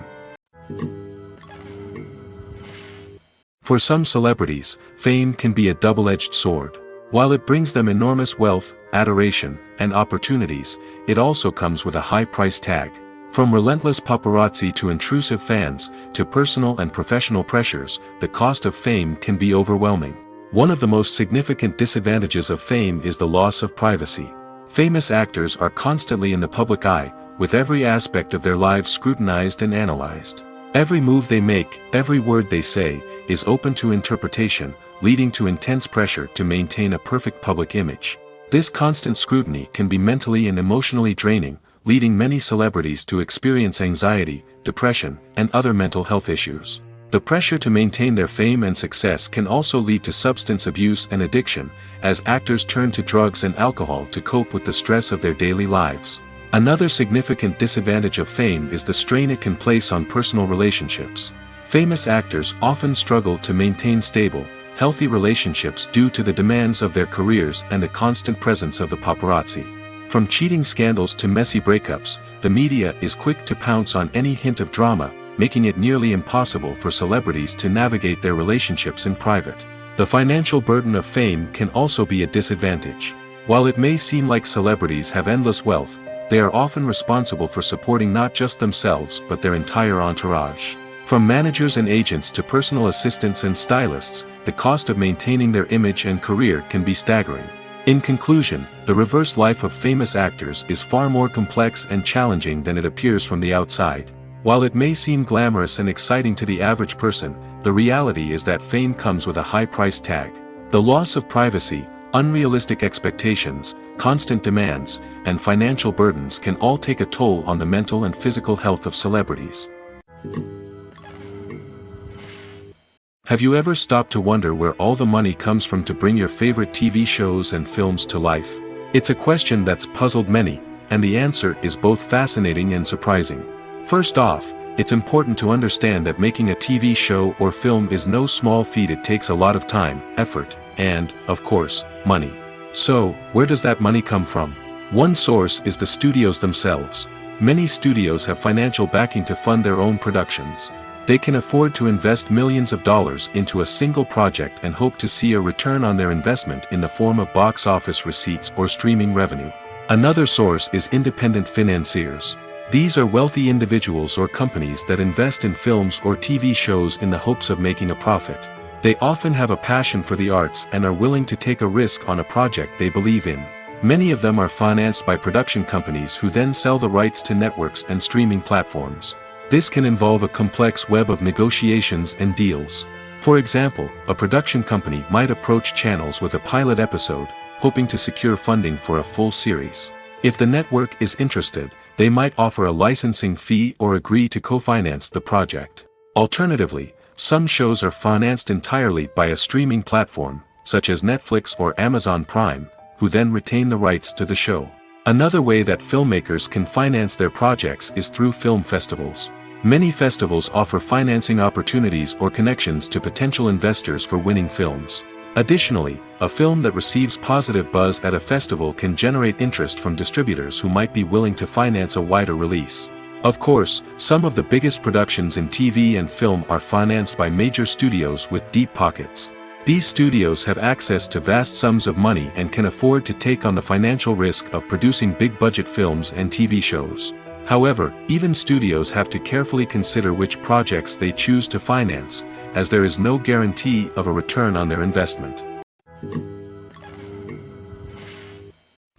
For some celebrities, fame can be a double-edged sword. While it brings them enormous wealth, adoration, and opportunities, it also comes with a high price tag. From relentless paparazzi to intrusive fans, to personal and professional pressures, the cost of fame can be overwhelming. One of the most significant disadvantages of fame is the loss of privacy. Famous actors are constantly in the public eye, with every aspect of their lives scrutinized and analyzed. Every move they make, every word they say, is open to interpretation, leading to intense pressure to maintain a perfect public image. This constant scrutiny can be mentally and emotionally draining, leading many celebrities to experience anxiety, depression, and other mental health issues. The pressure to maintain their fame and success can also lead to substance abuse and addiction, as actors turn to drugs and alcohol to cope with the stress of their daily lives. Another significant disadvantage of fame is the strain it can place on personal relationships. Famous actors often struggle to maintain stable, healthy relationships due to the demands of their careers and the constant presence of the paparazzi. From cheating scandals to messy breakups, the media is quick to pounce on any hint of drama, making it nearly impossible for celebrities to navigate their relationships in private. The financial burden of fame can also be a disadvantage. While it may seem like celebrities have endless wealth, they are often responsible for supporting not just themselves but their entire entourage. From managers and agents to personal assistants and stylists, the cost of maintaining their image and career can be staggering. In conclusion, the reverse life of famous actors is far more complex and challenging than it appears from the outside. While it may seem glamorous and exciting to the average person, the reality is that fame comes with a high price tag. The loss of privacy, unrealistic expectations, constant demands, and financial burdens can all take a toll on the mental and physical health of celebrities. Have you ever stopped to wonder where all the money comes from to bring your favorite TV shows and films to life? It's a question that's puzzled many, and the answer is both fascinating and surprising. First off, it's important to understand that making a TV show or film is no small feat. It takes a lot of time, effort, and, of course, money. So, where does that money come from? One source is the studios themselves. Many studios have financial backing to fund their own productions. They can afford to invest millions of dollars into a single project and hope to see a return on their investment in the form of box office receipts or streaming revenue. Another source is independent financiers. These are wealthy individuals or companies that invest in films or TV shows in the hopes of making a profit. They often have a passion for the arts and are willing to take a risk on a project they believe in. Many of them are financed by production companies who then sell the rights to networks and streaming platforms. This can involve a complex web of negotiations and deals. For example, a production company might approach channels with a pilot episode, hoping to secure funding for a full series. If the network is interested, they might offer a licensing fee or agree to co-finance the project. Alternatively, some shows are financed entirely by a streaming platform, such as Netflix or Amazon Prime, who then retain the rights to the show. Another way that filmmakers can finance their projects is through film festivals. Many festivals offer financing opportunities or connections to potential investors for winning films. Additionally, a film that receives positive buzz at a festival can generate interest from distributors who might be willing to finance a wider release. Of course, some of the biggest productions in TV and film are financed by major studios with deep pockets. These studios have access to vast sums of money and can afford to take on the financial risk of producing big-budget films and TV shows. However, even studios have to carefully consider which projects they choose to finance, as there is no guarantee of a return on their investment.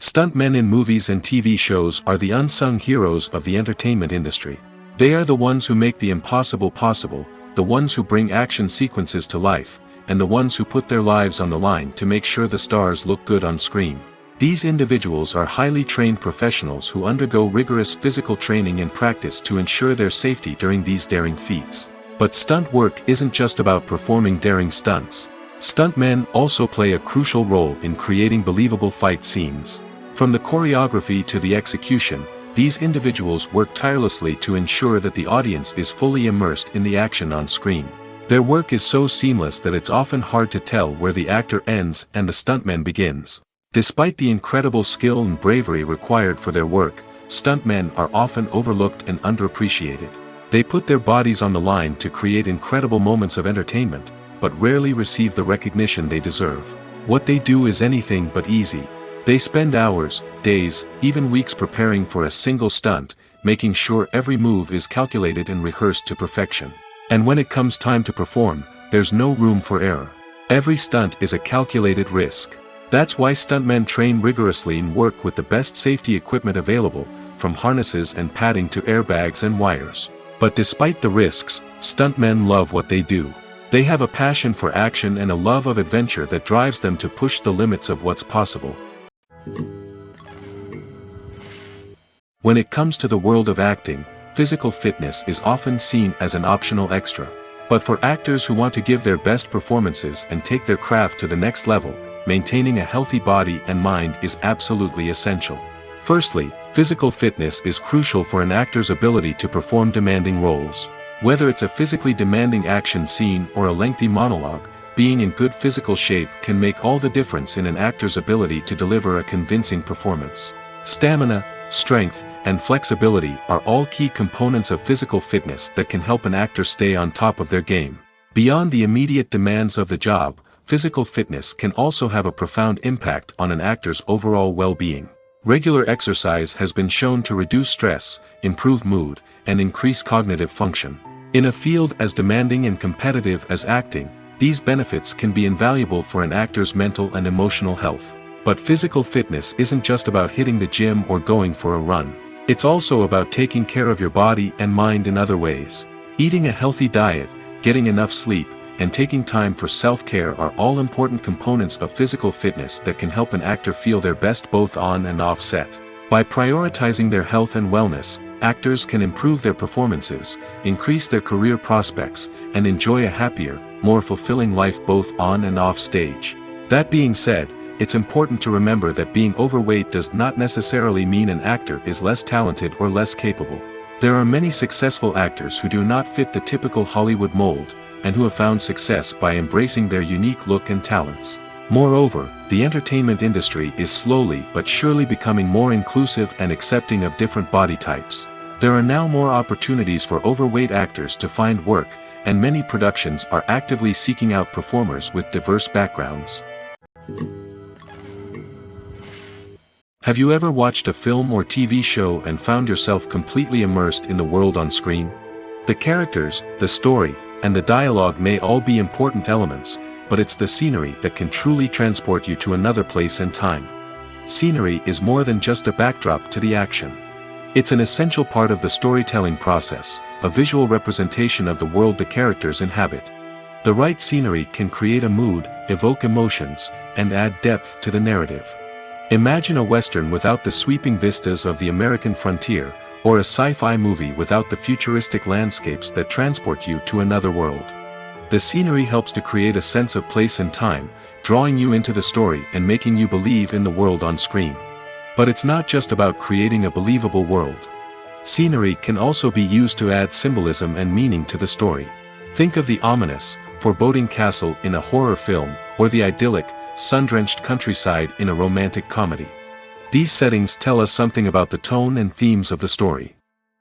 Stuntmen in movies and TV shows are the unsung heroes of the entertainment industry. They are the ones who make the impossible possible, the ones who bring action sequences to life, and the ones who put their lives on the line to make sure the stars look good on screen. These individuals are highly trained professionals who undergo rigorous physical training and practice to ensure their safety during these daring feats. But stunt work isn't just about performing daring stunts. Stuntmen also play a crucial role in creating believable fight scenes. From the choreography to the execution, these individuals work tirelessly to ensure that the audience is fully immersed in the action on screen. Their work is so seamless that it's often hard to tell where the actor ends and the stuntman begins. Despite the incredible skill and bravery required for their work, stuntmen are often overlooked and underappreciated. They put their bodies on the line to create incredible moments of entertainment, but rarely receive the recognition they deserve. What they do is anything but easy. They spend hours, days, even weeks preparing for a single stunt, making sure every move is calculated and rehearsed to perfection. And when it comes time to perform, there's no room for error. Every stunt is a calculated risk. That's why stuntmen train rigorously and work with the best safety equipment available, from harnesses and padding to airbags and wires. But despite the risks, stuntmen love what they do. They have a passion for action and a love of adventure that drives them to push the limits of what's possible. When it comes to the world of acting, physical fitness is often seen as an optional extra. But for actors who want to give their best performances and take their craft to the next level, maintaining a healthy body and mind is absolutely essential. Firstly, physical fitness is crucial for an actor's ability to perform demanding roles. Whether it's a physically demanding action scene or a lengthy monologue, being in good physical shape can make all the difference in an actor's ability to deliver a convincing performance. Stamina, strength, and flexibility are all key components of physical fitness that can help an actor stay on top of their game. Beyond the immediate demands of the job, physical fitness can also have a profound impact on an actor's overall well-being. Regular exercise has been shown to reduce stress, improve mood, and increase cognitive function. In a field as demanding and competitive as acting, these benefits can be invaluable for an actor's mental and emotional health. But physical fitness isn't just about hitting the gym or going for a run. It's also about taking care of your body and mind in other ways. Eating a healthy diet, getting enough sleep, and taking time for self-care are all important components of physical fitness that can help an actor feel their best both on and off set. By prioritizing their health and wellness, actors can improve their performances, increase their career prospects, and enjoy a happier, more fulfilling life both on and off stage. That being said, it's important to remember that being overweight does not necessarily mean an actor is less talented or less capable. There are many successful actors who do not fit the typical Hollywood mold, and who have found success by embracing their unique look and talents. Moreover, the entertainment industry is slowly but surely becoming more inclusive and accepting of different body types. There are now more opportunities for overweight actors to find work, and many productions are actively seeking out performers with diverse backgrounds. Have you ever watched a film or TV show and found yourself completely immersed in the world on screen? The characters, the story, and the dialogue may all be important elements, but it's the scenery that can truly transport you to another place and time. Scenery is more than just a backdrop to the action. It's an essential part of the storytelling process, a visual representation of the world the characters inhabit. The right scenery can create a mood, evoke emotions, and add depth to the narrative. Imagine a Western without the sweeping vistas of the American frontier, or a sci-fi movie without the futuristic landscapes that transport you to another world. The scenery helps to create a sense of place and time, drawing you into the story and making you believe in the world on screen. But it's not just about creating a believable world. Scenery can also be used to add symbolism and meaning to the story. Think of the ominous, foreboding castle in a horror film, or the idyllic, sun-drenched countryside in a romantic comedy. These settings tell us something about the tone and themes of the story.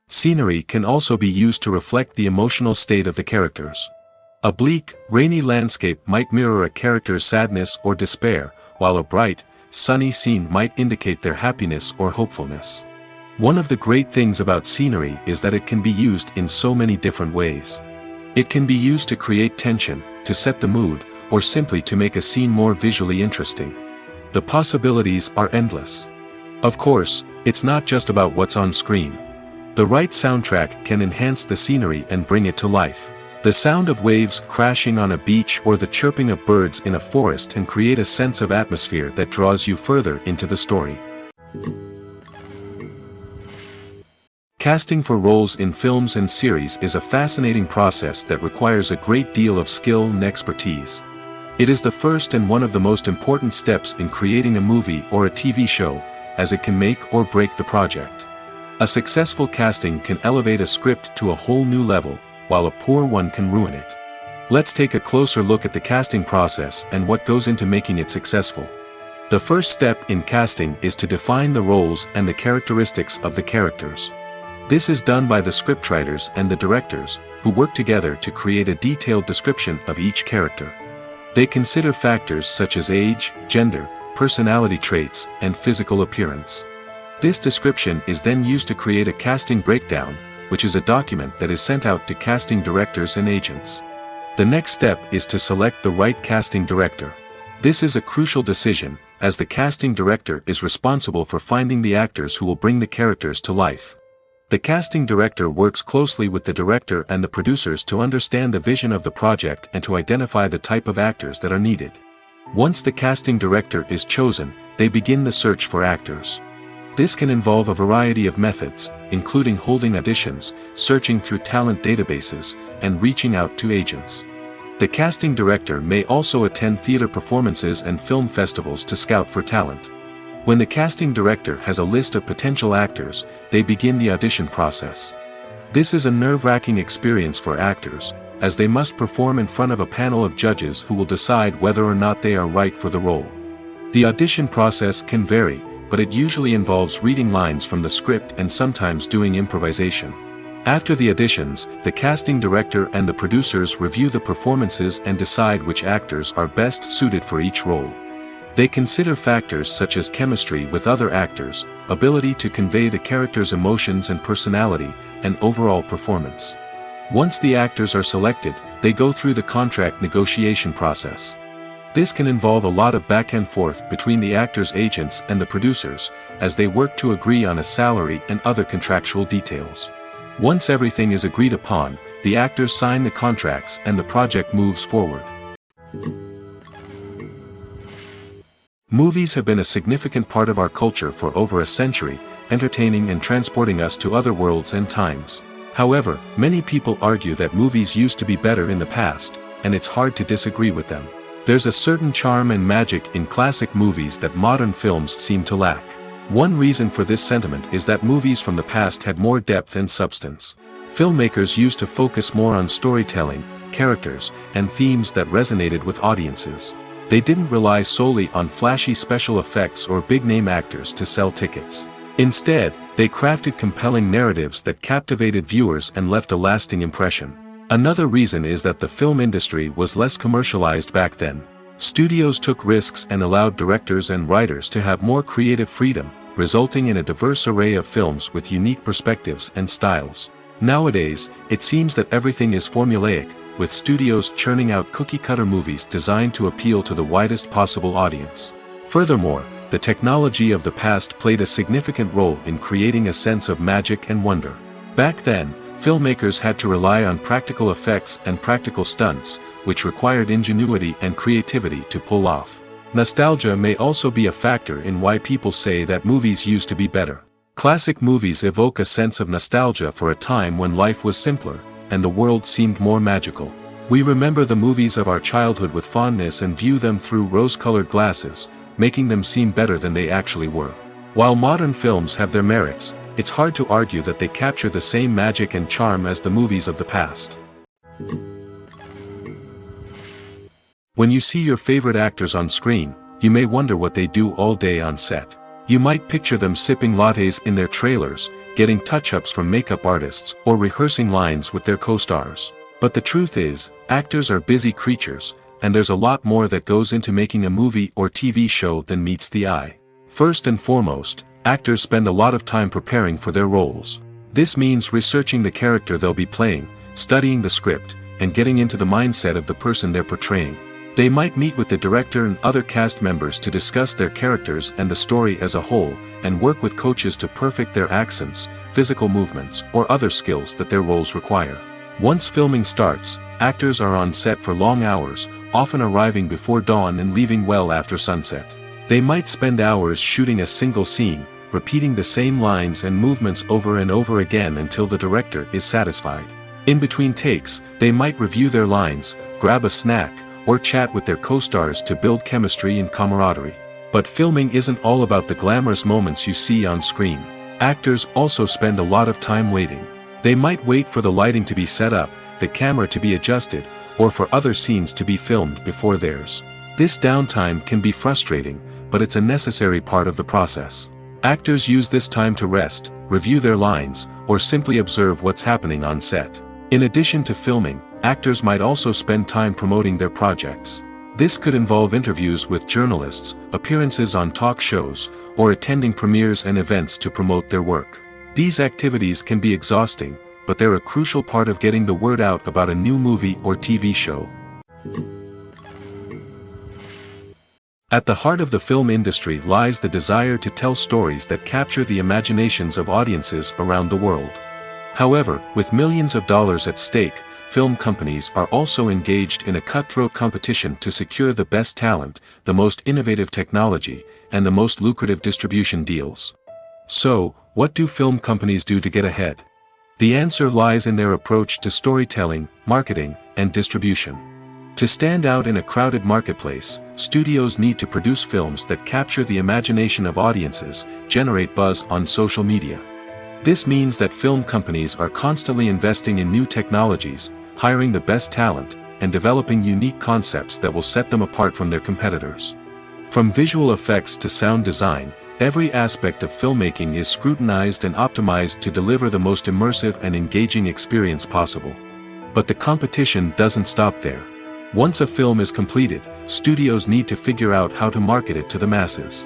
Scenery can also be used to reflect the emotional state of the characters. A bleak, rainy landscape might mirror a character's sadness or despair, while a bright, sunny scene might indicate their happiness or hopefulness. One of the great things about scenery is that it can be used in so many different ways. It can be used to create tension, to set the mood, or simply to make a scene more visually interesting. The possibilities are endless. Of course, it's not just about what's on screen. The right soundtrack can enhance the scenery and bring it to life. The sound of waves crashing on a beach or the chirping of birds in a forest can create a sense of atmosphere that draws you further into the story. Casting for roles in films and series is a fascinating process that requires a great deal of skill and expertise. It is the first and one of the most important steps in creating a movie or a TV show, as it can make or break the project. A successful casting can elevate a script to a whole new level, while a poor one can ruin it. Let's take a closer look at the casting process and what goes into making it successful. The first step in casting is to define the roles and the characteristics of the characters. This is done by the scriptwriters and the directors, who work together to create a detailed description of each character. They consider factors such as age, gender, personality traits, and physical appearance. This description is then used to create a casting breakdown, which is a document that is sent out to casting directors and agents. The next step is to select the right casting director. This is a crucial decision, as the casting director is responsible for finding the actors who will bring the characters to life. The casting director works closely with the director and the producers to understand the vision of the project and to identify the type of actors that are needed. Once the casting director is chosen, they begin the search for actors. This can involve a variety of methods, including holding auditions, searching through talent databases, and reaching out to agents. The casting director may also attend theater performances and film festivals to scout for talent. When the casting director has a list of potential actors, they begin the audition process. This is a nerve-wracking experience for actors, as they must perform in front of a panel of judges who will decide whether or not they are right for the role. The audition process can vary, but it usually involves reading lines from the script and sometimes doing improvisation. After the auditions, the casting director and the producers review the performances and decide which actors are best suited for each role. They consider factors such as chemistry with other actors, ability to convey the character's emotions and personality, and overall performance. Once the actors are selected, they go through the contract negotiation process. This can involve a lot of back and forth between the actors' agents and the producers, as they work to agree on a salary and other contractual details. Once everything is agreed upon, the actors sign the contracts and the project moves forward. Movies have been a significant part of our culture for over a century, entertaining and transporting us to other worlds and times. However, many people argue that movies used to be better in the past, and it's hard to disagree with them. There's a certain charm and magic in classic movies that modern films seem to lack. One reason for this sentiment is that movies from the past had more depth and substance. Filmmakers used to focus more on storytelling, characters, and themes that resonated with audiences. They didn't rely solely on flashy special effects or big-name actors to sell tickets. Instead, they crafted compelling narratives that captivated viewers and left a lasting impression. Another reason is that the film industry was less commercialized back then. Studios took risks and allowed directors and writers to have more creative freedom, resulting in a diverse array of films with unique perspectives and styles. Nowadays, it seems that everything is formulaic, with studios churning out cookie-cutter movies designed to appeal to the widest possible audience. Furthermore, the technology of the past played a significant role in creating a sense of magic and wonder. Back then, filmmakers had to rely on practical effects and practical stunts, which required ingenuity and creativity to pull off. Nostalgia may also be a factor in why people say that movies used to be better. Classic movies evoke a sense of nostalgia for a time when life was simpler, and the world seemed more magical. We remember the movies of our childhood with fondness and view them through rose-colored glasses, making them seem better than they actually were. While modern films have their merits, it's hard to argue that they capture the same magic and charm as the movies of the past. When you see your favorite actors on screen, you may wonder what they do all day on set. You might picture them sipping lattes in their trailers, getting touch-ups from makeup artists, or rehearsing lines with their co-stars. But the truth is, actors are busy creatures, and there's a lot more that goes into making a movie or TV show than meets the eye. First and foremost, actors spend a lot of time preparing for their roles. This means researching the character they'll be playing, studying the script, and getting into the mindset of the person they're portraying. They might meet with the director and other cast members to discuss their characters and the story as a whole, and work with coaches to perfect their accents, physical movements, or other skills that their roles require. Once filming starts, actors are on set for long hours, often arriving before dawn and leaving well after sunset. They might spend hours shooting a single scene, repeating the same lines and movements over and over again until the director is satisfied. In between takes, they might review their lines, grab a snack, or chat with their co-stars to build chemistry and camaraderie. But filming isn't all about the glamorous moments you see on screen. Actors also spend a lot of time waiting. They might wait for the lighting to be set up, the camera to be adjusted, or for other scenes to be filmed before theirs. This downtime can be frustrating, but it's a necessary part of the process. Actors use this time to rest, review their lines, or simply observe what's happening on set. In addition to filming, actors might also spend time promoting their projects. This could involve interviews with journalists, appearances on talk shows, or attending premieres and events to promote their work. These activities can be exhausting, but they're a crucial part of getting the word out about a new movie or TV show. At the heart of the film industry lies the desire to tell stories that capture the imaginations of audiences around the world. However, with millions of dollars at stake, film companies are also engaged in a cutthroat competition to secure the best talent, the most innovative technology, and the most lucrative distribution deals. So, what do film companies do to get ahead? The answer lies in their approach to storytelling, marketing, and distribution. To stand out in a crowded marketplace, studios need to produce films that capture the imagination of audiences, generate buzz on social media. This means that film companies are constantly investing in new technologies, hiring the best talent, and developing unique concepts that will set them apart from their competitors. From visual effects to sound design, every aspect of filmmaking is scrutinized and optimized to deliver the most immersive and engaging experience possible. But the competition doesn't stop there. Once a film is completed, studios need to figure out how to market it to the masses.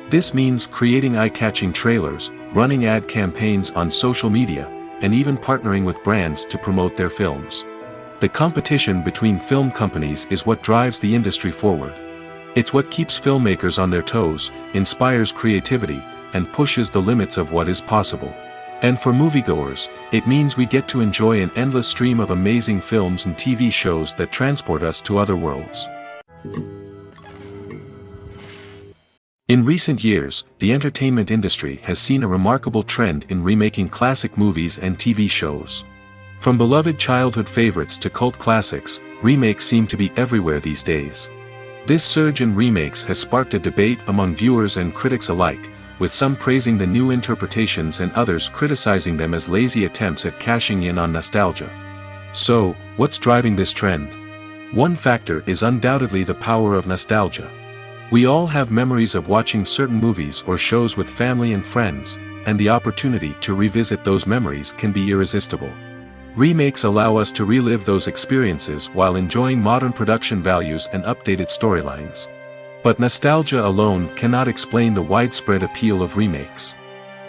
This means creating eye-catching trailers, running ad campaigns on social media, and even partnering with brands to promote their films. The competition between film companies is what drives the industry forward. It's what keeps filmmakers on their toes, inspires creativity, and pushes the limits of what is possible. And for moviegoers, it means we get to enjoy an endless stream of amazing films and TV shows that transport us to other worlds. In recent years, the entertainment industry has seen a remarkable trend in remaking classic movies and TV shows. From beloved childhood favorites to cult classics, remakes seem to be everywhere these days. This surge in remakes has sparked a debate among viewers and critics alike, with some praising the new interpretations and others criticizing them as lazy attempts at cashing in on nostalgia. So, what's driving this trend? One factor is undoubtedly the power of nostalgia. We all have memories of watching certain movies or shows with family and friends, and the opportunity to revisit those memories can be irresistible. Remakes allow us to relive those experiences while enjoying modern production values and updated storylines. But nostalgia alone cannot explain the widespread appeal of remakes.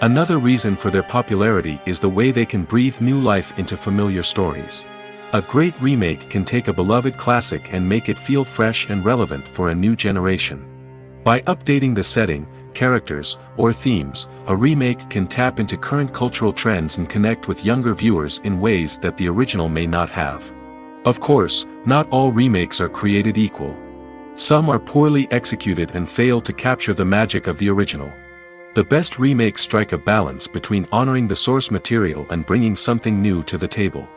Another reason for their popularity is the way they can breathe new life into familiar stories. A great remake can take a beloved classic and make it feel fresh and relevant for a new generation. By updating the setting, characters, or themes, a remake can tap into current cultural trends and connect with younger viewers in ways that the original may not have. Of course, not all remakes are created equal. Some are poorly executed and fail to capture the magic of the original. The best remakes strike a balance between honoring the source material and bringing something new to the table.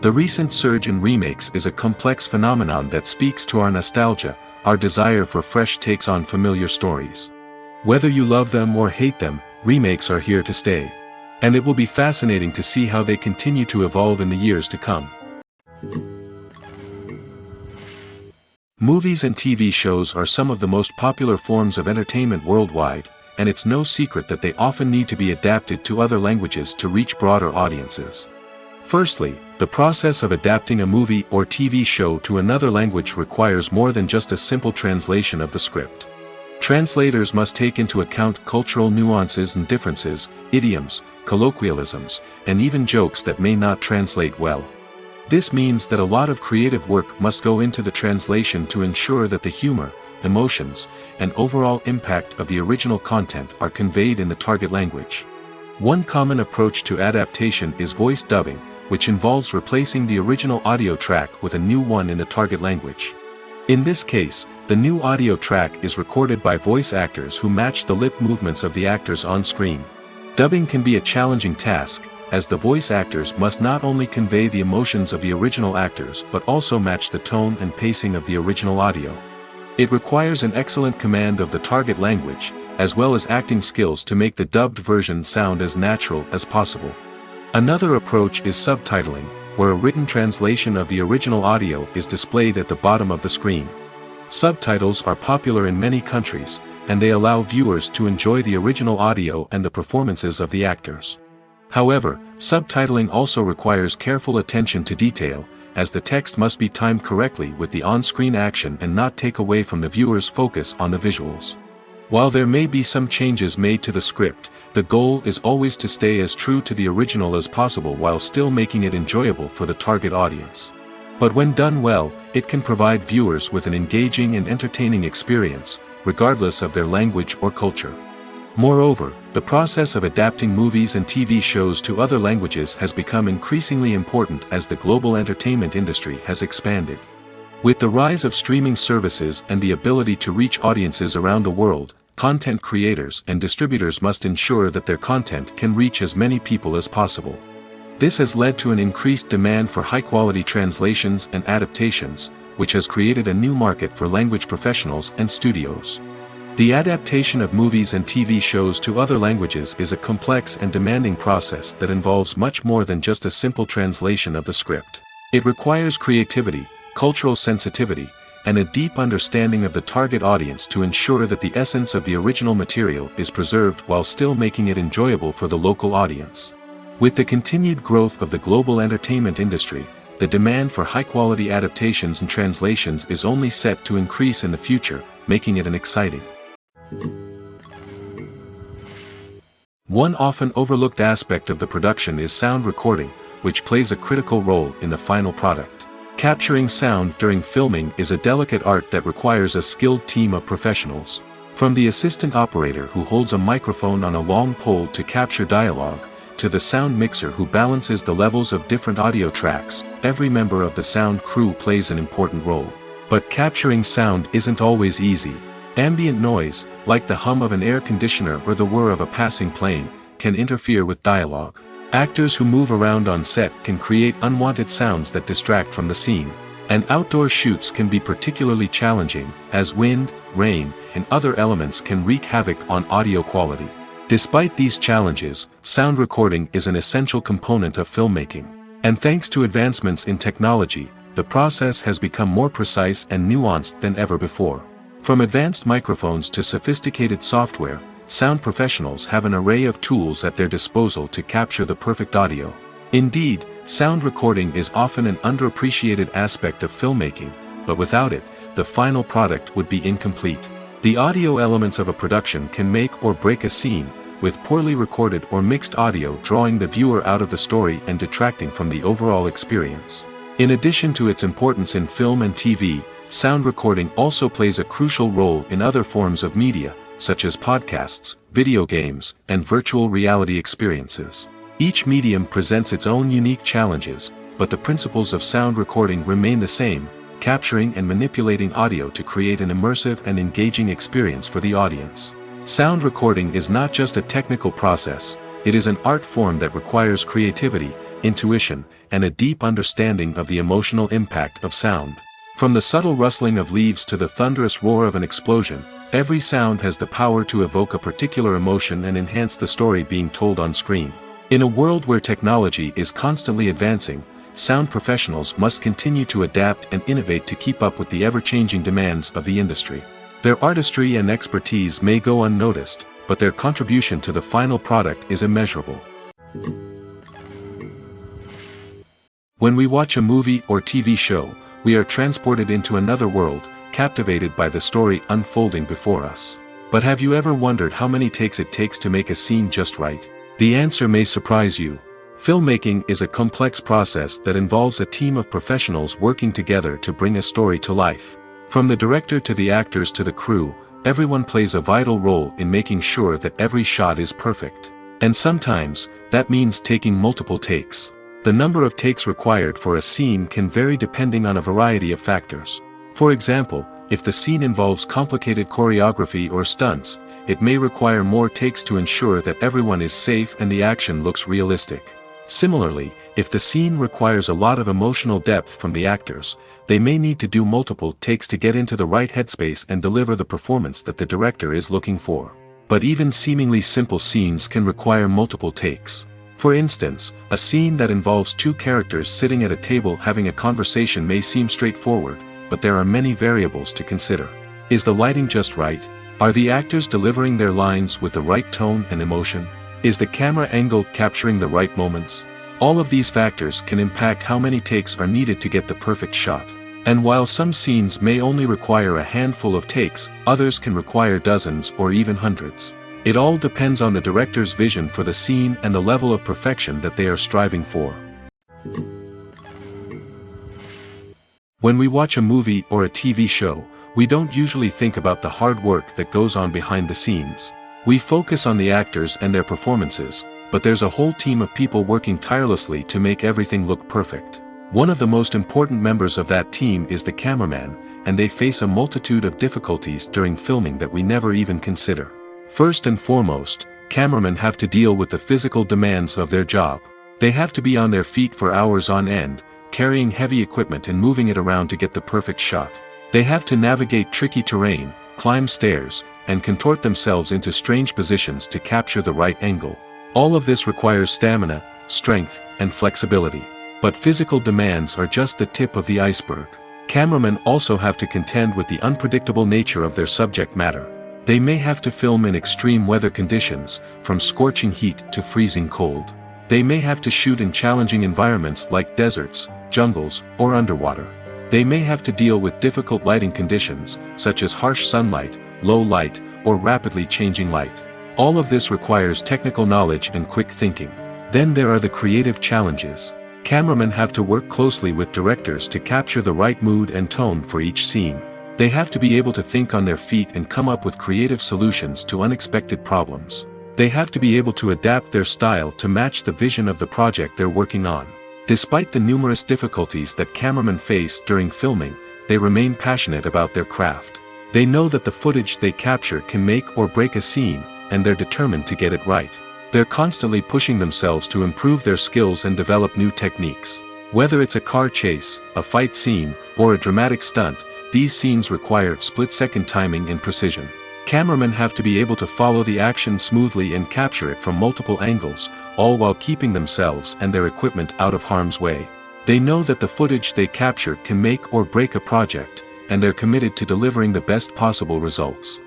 The recent surge in remakes is a complex phenomenon that speaks to our nostalgia, our desire for fresh takes on familiar stories. Whether you love them or hate them, remakes are here to stay. And it will be fascinating to see how they continue to evolve in the years to come. Movies and TV shows are some of the most popular forms of entertainment worldwide, and it's no secret that they often need to be adapted to other languages to reach broader audiences. Firstly, the process of adapting a movie or TV show to another language requires more than just a simple translation of the script. Translators must take into account cultural nuances and differences, idioms, colloquialisms, and even jokes that may not translate well. This means that a lot of creative work must go into the translation to ensure that the humor, emotions, and overall impact of the original content are conveyed in the target language. One common approach to adaptation is voice dubbing, which involves replacing the original audio track with a new one in the target language. In this case, the new audio track is recorded by voice actors who match the lip movements of the actors on screen. Dubbing can be a challenging task, as the voice actors must not only convey the emotions of the original actors but also match the tone and pacing of the original audio. It requires an excellent command of the target language, as well as acting skills to make the dubbed version sound as natural as possible. Another approach is subtitling, where a written translation of the original audio is displayed at the bottom of the screen. Subtitles are popular in many countries, and they allow viewers to enjoy the original audio and the performances of the actors. However, subtitling also requires careful attention to detail, as the text must be timed correctly with the on-screen action and not take away from the viewer's focus on the visuals. While there may be some changes made to the script, the goal is always to stay as true to the original as possible while still making it enjoyable for the target audience. But when done well, it can provide viewers with an engaging and entertaining experience, regardless of their language or culture. Moreover, the process of adapting movies and TV shows to other languages has become increasingly important as the global entertainment industry has expanded. With the rise of streaming services and the ability to reach audiences around the world, content creators and distributors must ensure that their content can reach as many people as possible. This has led to an increased demand for high-quality translations and adaptations, which has created a new market for language professionals and studios. The adaptation of movies and TV shows to other languages is a complex and demanding process that involves much more than just a simple translation of the script. It requires creativity, cultural sensitivity, and a deep understanding of the target audience to ensure that the essence of the original material is preserved while still making it enjoyable for the local audience. With the continued growth of the global entertainment industry, the demand for high-quality adaptations and translations is only set to increase in the future, making it an exciting. One often overlooked aspect of the production is sound recording, which plays a critical role in the final product. Capturing sound during filming is a delicate art that requires a skilled team of professionals. From the assistant operator who holds a microphone on a long pole to capture dialogue, to the sound mixer who balances the levels of different audio tracks, every member of the sound crew plays an important role. But capturing sound isn't always easy. Ambient noise, like the hum of an air conditioner or the whir of a passing plane, can interfere with dialogue. Actors who move around on set can create unwanted sounds that distract from the scene. And outdoor shoots can be particularly challenging, as wind, rain, and other elements can wreak havoc on audio quality. Despite these challenges, sound recording is an essential component of filmmaking. And thanks to advancements in technology, the process has become more precise and nuanced than ever before. From advanced microphones to sophisticated software, sound professionals have an array of tools at their disposal to capture the perfect audio. Indeed, sound recording is often an underappreciated aspect of filmmaking, but without it, the final product would be incomplete. The audio elements of a production can make or break a scene, with poorly recorded or mixed audio drawing the viewer out of the story and detracting from the overall experience. In addition to its importance in film and TV, sound recording also plays a crucial role in other forms of media, such as podcasts, video games, and virtual reality experiences. Each medium presents its own unique challenges, but the principles of sound recording remain the same, capturing and manipulating audio to create an immersive and engaging experience for the audience. Sound recording is not just a technical process, it is an art form that requires creativity, intuition, and a deep understanding of the emotional impact of sound. From the subtle rustling of leaves to the thunderous roar of an explosion, every sound has the power to evoke a particular emotion and enhance the story being told on screen. In a world where technology is constantly advancing, sound professionals must continue to adapt and innovate to keep up with the ever-changing demands of the industry. Their artistry and expertise may go unnoticed, but their contribution to the final product is immeasurable. When we watch a movie or TV show, we are transported into another world, captivated by the story unfolding before us. But have you ever wondered how many takes it takes to make a scene just right? The answer may surprise you. Filmmaking is a complex process that involves a team of professionals working together to bring a story to life. From the director to the actors to the crew, everyone plays a vital role in making sure that every shot is perfect. And sometimes, that means taking multiple takes. The number of takes required for a scene can vary depending on a variety of factors. For example, if the scene involves complicated choreography or stunts, it may require more takes to ensure that everyone is safe and the action looks realistic. Similarly, if the scene requires a lot of emotional depth from the actors, they may need to do multiple takes to get into the right headspace and deliver the performance that the director is looking for. But even seemingly simple scenes can require multiple takes. For instance, a scene that involves two characters sitting at a table having a conversation may seem straightforward, but there are many variables to consider. Is the lighting just right? Are the actors delivering their lines with the right tone and emotion? Is the camera angle capturing the right moments? All of these factors can impact how many takes are needed to get the perfect shot. And while some scenes may only require a handful of takes, others can require dozens or even hundreds. It all depends on the director's vision for the scene and the level of perfection that they are striving for. When we watch a movie or a TV show, we don't usually think about the hard work that goes on behind the scenes. We focus on the actors and their performances, but there's a whole team of people working tirelessly to make everything look perfect. One of the most important members of that team is the cameraman, and they face a multitude of difficulties during filming that we never even consider. First and foremost, cameramen have to deal with the physical demands of their job. They have to be on their feet for hours on end, carrying heavy equipment and moving it around to get the perfect shot. They have to navigate tricky terrain, climb stairs, and contort themselves into strange positions to capture the right angle. All of this requires stamina, strength, and flexibility. But physical demands are just the tip of the iceberg. Cameramen also have to contend with the unpredictable nature of their subject matter. They may have to film in extreme weather conditions, from scorching heat to freezing cold. They may have to shoot in challenging environments like deserts, jungles, or underwater. They may have to deal with difficult lighting conditions, such as harsh sunlight, low light, or rapidly changing light. All of this requires technical knowledge and quick thinking. Then there are the creative challenges. Cameramen have to work closely with directors to capture the right mood and tone for each scene. They have to be able to think on their feet and come up with creative solutions to unexpected problems. They have to be able to adapt their style to match the vision of the project they're working on. Despite the numerous difficulties that cameramen face during filming, they remain passionate about their craft. They know that the footage they capture can make or break a scene, and they're determined to get it right. They're constantly pushing themselves to improve their skills and develop new techniques. Whether it's a car chase, a fight scene, or a dramatic stunt, these scenes require split-second timing and precision. Cameramen have to be able to follow the action smoothly and capture it from multiple angles, all while keeping themselves and their equipment out of harm's way. They know that the footage they capture can make or break a project, and they're committed to delivering the best possible results.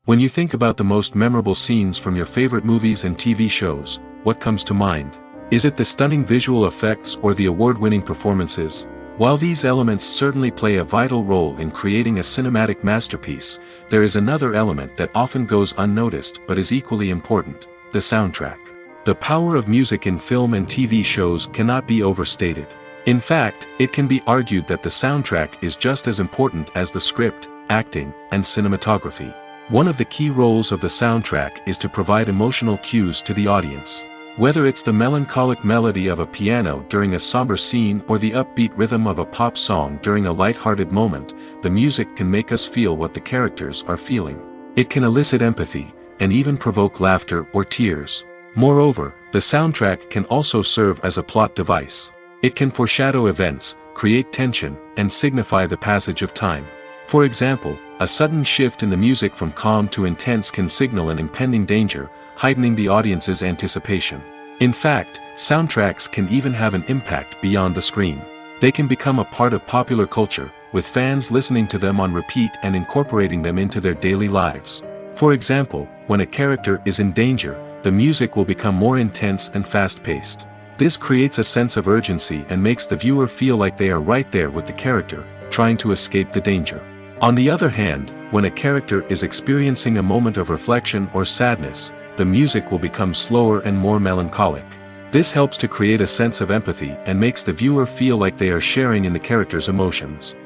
When you think about the most memorable scenes from your favorite movies and TV shows, what comes to mind? Is it the stunning visual effects or the award-winning performances? While these elements certainly play a vital role in creating a cinematic masterpiece, there is another element that often goes unnoticed but is equally important: the soundtrack. The power of music in film and TV shows cannot be overstated. In fact, it can be argued that the soundtrack is just as important as the script, acting, and cinematography. One of the key roles of the soundtrack is to provide emotional cues to the audience. Whether it's the melancholic melody of a piano during a somber scene or the upbeat rhythm of a pop song during a light-hearted moment, the music can make us feel what the characters are feeling. It can elicit empathy, and even provoke laughter or tears. Moreover, the soundtrack can also serve as a plot device. It can foreshadow events, create tension, and signify the passage of time. For example, a sudden shift in the music from calm to intense can signal an impending danger, heightening the audience's anticipation. In fact, soundtracks can even have an impact beyond the screen. They can become a part of popular culture, with fans listening to them on repeat and incorporating them into their daily lives. For example, when a character is in danger, the music will become more intense and fast-paced. This creates a sense of urgency and makes the viewer feel like they are right there with the character, trying to escape the danger. On the other hand, when a character is experiencing a moment of reflection or sadness, the music will become slower and more melancholic. This helps to create a sense of empathy and makes the viewer feel like they are sharing in the character's emotions.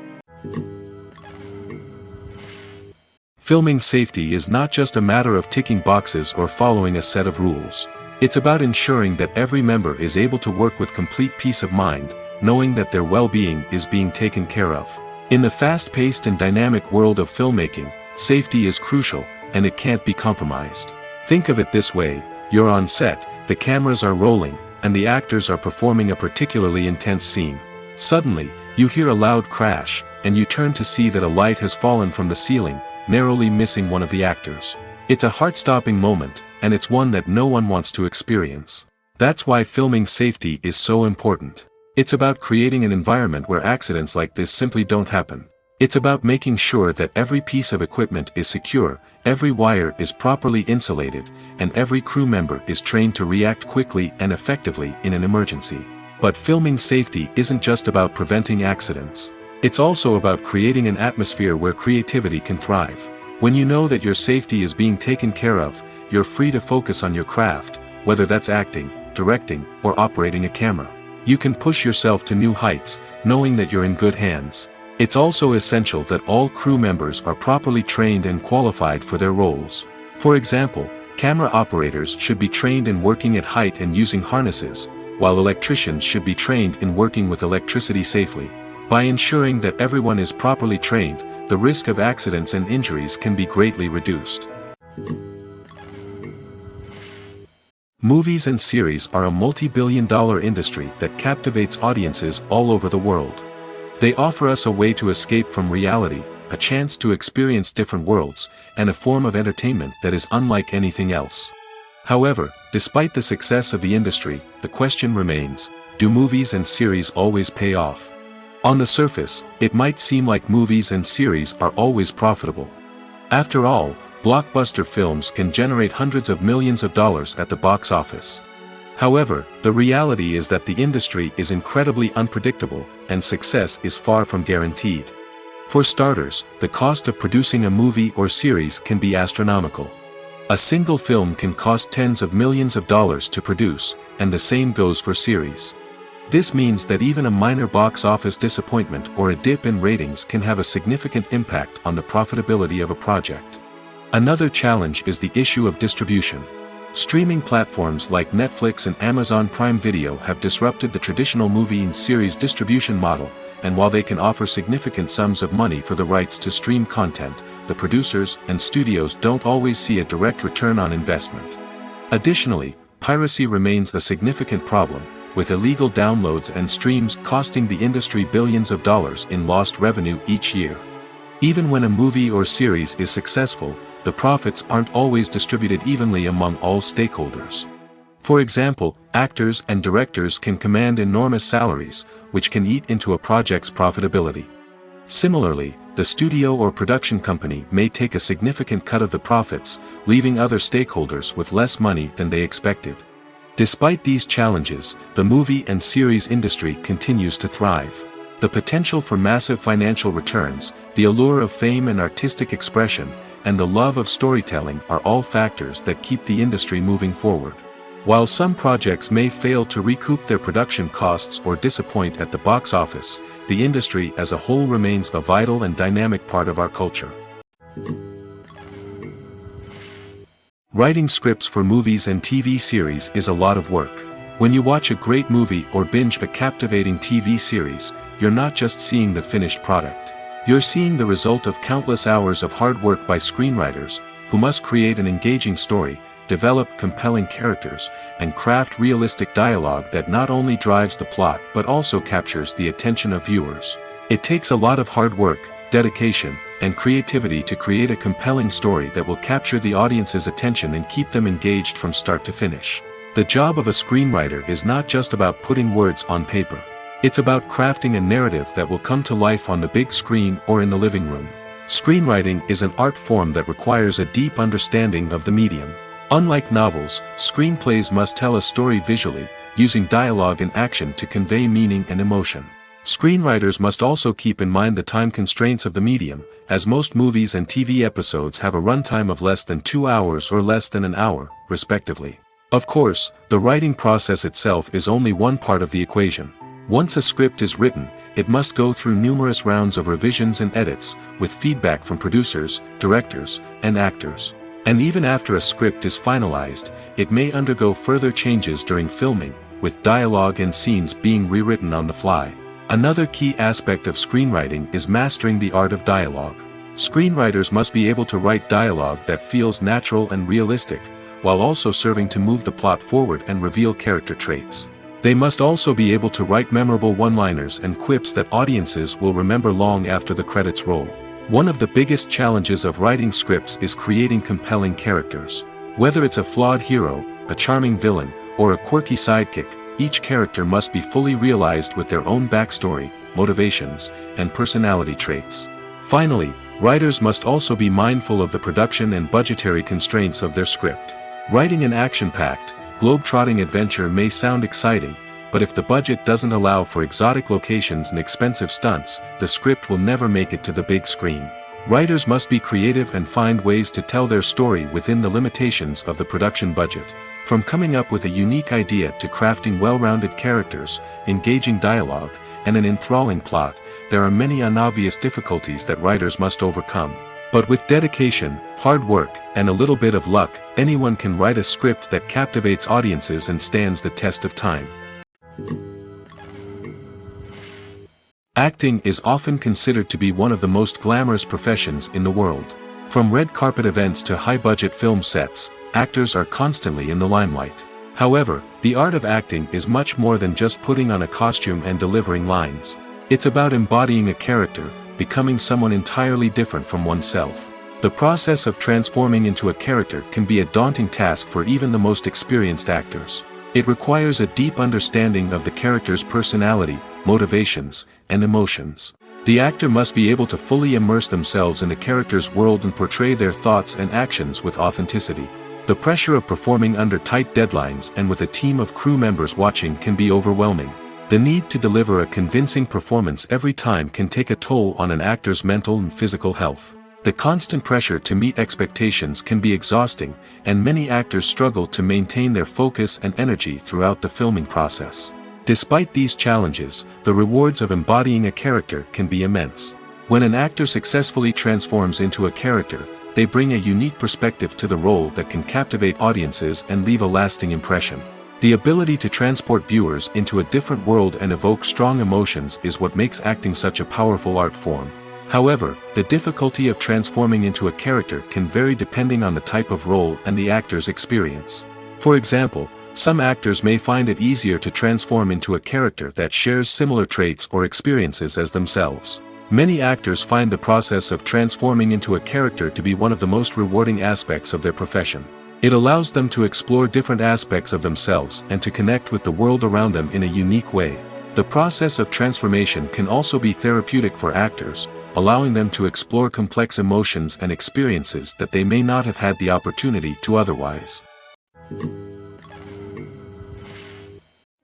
Filming safety is not just a matter of ticking boxes or following a set of rules. It's about ensuring that every member is able to work with complete peace of mind, knowing that their well-being is being taken care of. In the fast-paced and dynamic world of filmmaking, safety is crucial, and it can't be compromised. Think of it this way: you're on set, the cameras are rolling, and the actors are performing a particularly intense scene. Suddenly, you hear a loud crash, and you turn to see that a light has fallen from the ceiling, narrowly missing one of the actors. It's a heart-stopping moment, and it's one that no one wants to experience. That's why filming safety is so important. It's about creating an environment where accidents like this simply don't happen. It's about making sure that every piece of equipment is secure, every wire is properly insulated, and every crew member is trained to react quickly and effectively in an emergency. But filming safety isn't just about preventing accidents. It's also about creating an atmosphere where creativity can thrive. When you know that your safety is being taken care of, you're free to focus on your craft, whether that's acting, directing, or operating a camera. You can push yourself to new heights, knowing that you're in good hands. It's also essential that all crew members are properly trained and qualified for their roles. For example, camera operators should be trained in working at height and using harnesses, while electricians should be trained in working with electricity safely. By ensuring that everyone is properly trained, the risk of accidents and injuries can be greatly reduced. Movies and series are a multi-billion-dollar industry that captivates audiences all over the world. They offer us a way to escape from reality, a chance to experience different worlds, and a form of entertainment that is unlike anything else. However, despite the success of the industry, the question remains: do movies and series always pay off? On the surface, it might seem like movies and series are always profitable. After all, blockbuster films can generate hundreds of millions of dollars at the box office. However, the reality is that the industry is incredibly unpredictable, and success is far from guaranteed. For starters, the cost of producing a movie or series can be astronomical. A single film can cost tens of millions of dollars to produce, and the same goes for series. This means that even a minor box office disappointment or a dip in ratings can have a significant impact on the profitability of a project. Another challenge is the issue of distribution. Streaming platforms like Netflix and Amazon Prime Video have disrupted the traditional movie and series distribution model, and while they can offer significant sums of money for the rights to stream content, the producers and studios don't always see a direct return on investment. Additionally, piracy remains a significant problem, with illegal downloads and streams costing the industry billions of dollars in lost revenue each year. Even when a movie or series is successful, the profits aren't always distributed evenly among all stakeholders. For example, actors and directors can command enormous salaries, which can eat into a project's profitability. Similarly, the studio or production company may take a significant cut of the profits, leaving other stakeholders with less money than they expected. Despite these challenges, the movie and series industry continues to thrive. The potential for massive financial returns, the allure of fame and artistic expression, and the love of storytelling are all factors that keep the industry moving forward. While some projects may fail to recoup their production costs or disappoint at the box office, the industry as a whole remains a vital and dynamic part of our culture. Writing scripts for movies and TV series is a lot of work. When you watch a great movie or binge a captivating TV series, you're not just seeing the finished product. You're seeing the result of countless hours of hard work by screenwriters, who must create an engaging story, develop compelling characters, and craft realistic dialogue that not only drives the plot but also captures the attention of viewers. It takes a lot of hard work, dedication, and creativity to create a compelling story that will capture the audience's attention and keep them engaged from start to finish. The job of a screenwriter is not just about putting words on paper. It's about crafting a narrative that will come to life on the big screen or in the living room. Screenwriting is an art form that requires a deep understanding of the medium. Unlike novels, screenplays must tell a story visually, using dialogue and action to convey meaning and emotion. Screenwriters must also keep in mind the time constraints of the medium, as most movies and TV episodes have a runtime of less than 2 hours or less than an hour, respectively. Of course, the writing process itself is only one part of the equation. Once a script is written, it must go through numerous rounds of revisions and edits, with feedback from producers, directors, and actors. And even after a script is finalized, it may undergo further changes during filming, with dialogue and scenes being rewritten on the fly. Another key aspect of screenwriting is mastering the art of dialogue. Screenwriters must be able to write dialogue that feels natural and realistic, while also serving to move the plot forward and reveal character traits. They must also be able to write memorable one-liners and quips that audiences will remember long after the credits roll. One of the biggest challenges of writing scripts is creating compelling characters. Whether it's a flawed hero, a charming villain, or a quirky sidekick, each character must be fully realized with their own backstory, motivations, and personality traits. Finally, writers must also be mindful of the production and budgetary constraints of their script. Writing an action-packed, globe-trotting adventure may sound exciting, but if the budget doesn't allow for exotic locations and expensive stunts, the script will never make it to the big screen. Writers must be creative and find ways to tell their story within the limitations of the production budget. From coming up with a unique idea to crafting well-rounded characters, engaging dialogue, and an enthralling plot, there are many unobvious difficulties that writers must overcome. But with dedication, hard work, and a little bit of luck, anyone can write a script that captivates audiences and stands the test of time. Acting is often considered to be one of the most glamorous professions in the world. From red carpet events to high-budget film sets, actors are constantly in the limelight. However, the art of acting is much more than just putting on a costume and delivering lines. It's about embodying a character, becoming someone entirely different from oneself. The process of transforming into a character can be a daunting task for even the most experienced actors. It requires a deep understanding of the character's personality, motivations, and emotions. The actor must be able to fully immerse themselves in the character's world and portray their thoughts and actions with authenticity. The pressure of performing under tight deadlines and with a team of crew members watching can be overwhelming. The need to deliver a convincing performance every time can take a toll on an actor's mental and physical health. The constant pressure to meet expectations can be exhausting, and many actors struggle to maintain their focus and energy throughout the filming process. Despite these challenges, the rewards of embodying a character can be immense. When an actor successfully transforms into a character, they bring a unique perspective to the role that can captivate audiences and leave a lasting impression. The ability to transport viewers into a different world and evoke strong emotions is what makes acting such a powerful art form. However, the difficulty of transforming into a character can vary depending on the type of role and the actor's experience. For example, some actors may find it easier to transform into a character that shares similar traits or experiences as themselves. Many actors find the process of transforming into a character to be one of the most rewarding aspects of their profession. It allows them to explore different aspects of themselves and to connect with the world around them in a unique way. The process of transformation can also be therapeutic for actors, allowing them to explore complex emotions and experiences that they may not have had the opportunity to otherwise.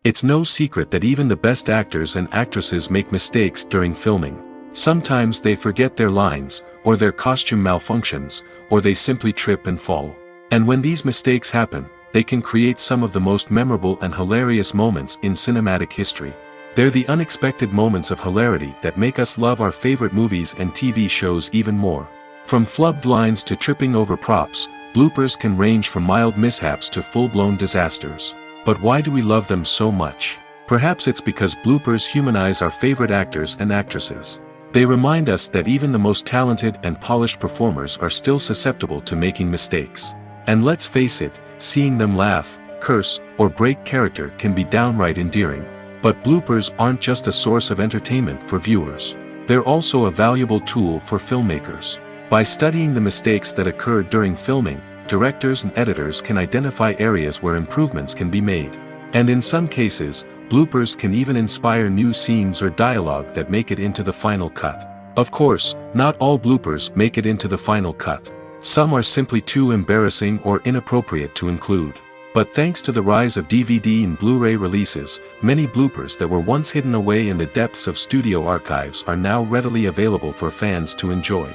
It's no secret that even the best actors and actresses make mistakes during filming. Sometimes they forget their lines, or their costume malfunctions, or they simply trip and fall. And when these mistakes happen, they can create some of the most memorable and hilarious moments in cinematic history. They're the unexpected moments of hilarity that make us love our favorite movies and TV shows even more. From flubbed lines to tripping over props, bloopers can range from mild mishaps to full-blown disasters. But why do we love them so much? Perhaps it's because bloopers humanize our favorite actors and actresses. They remind us that even the most talented and polished performers are still susceptible to making mistakes. And let's face it, seeing them laugh, curse, or break character can be downright endearing. But bloopers aren't just a source of entertainment for viewers. They're also a valuable tool for filmmakers. By studying the mistakes that occurred during filming, directors and editors can identify areas where improvements can be made. And in some cases, bloopers can even inspire new scenes or dialogue that make it into the final cut. Of course, not all bloopers make it into the final cut. Some are simply too embarrassing or inappropriate to include. But thanks to the rise of DVD and Blu-ray releases, many bloopers that were once hidden away in the depths of studio archives are now readily available for fans to enjoy.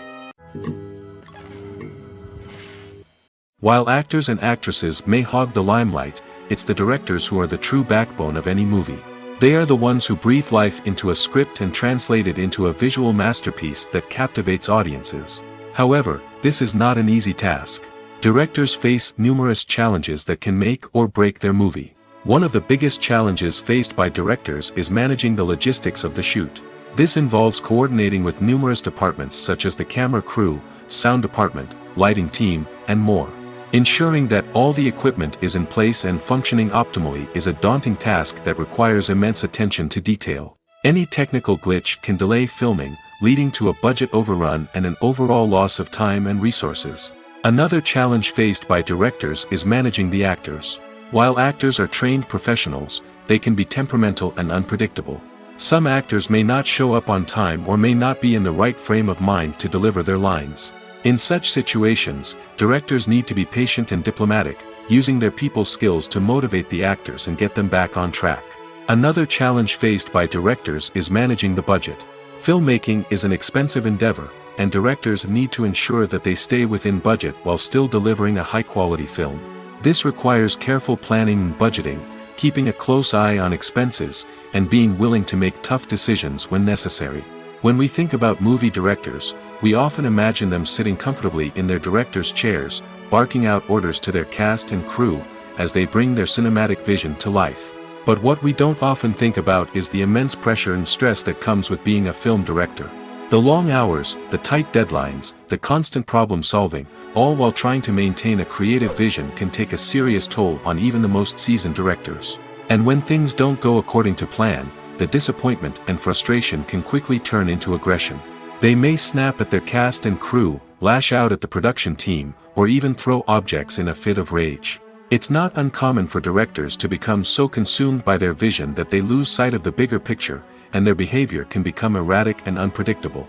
While actors and actresses may hog the limelight, it's the directors who are the true backbone of any movie. They are the ones who breathe life into a script and translate it into a visual masterpiece that captivates audiences. However, this is not an easy task. Directors face numerous challenges that can make or break their movie. One of the biggest challenges faced by directors is managing the logistics of the shoot. This involves coordinating with numerous departments such as the camera crew, sound department, lighting team, and more. Ensuring that all the equipment is in place and functioning optimally is a daunting task that requires immense attention to detail. Any technical glitch can delay filming, leading to a budget overrun and an overall loss of time and resources. Another challenge faced by directors is managing the actors. While actors are trained professionals, they can be temperamental and unpredictable. Some actors may not show up on time or may not be in the right frame of mind to deliver their lines. In such situations, directors need to be patient and diplomatic, using their people skills to motivate the actors and get them back on track. Another challenge faced by directors is managing the budget. Filmmaking is an expensive endeavor, and directors need to ensure that they stay within budget while still delivering a high-quality film. This requires careful planning and budgeting, keeping a close eye on expenses, and being willing to make tough decisions when necessary. When we think about movie directors, we often imagine them sitting comfortably in their director's chairs, barking out orders to their cast and crew, as they bring their cinematic vision to life. But what we don't often think about is the immense pressure and stress that comes with being a film director. The long hours, the tight deadlines, the constant problem solving, all while trying to maintain a creative vision can take a serious toll on even the most seasoned directors. And when things don't go according to plan, the disappointment and frustration can quickly turn into aggression. They may snap at their cast and crew, lash out at the production team, or even throw objects in a fit of rage. It's not uncommon for directors to become so consumed by their vision that they lose sight of the bigger picture, and their behavior can become erratic and unpredictable.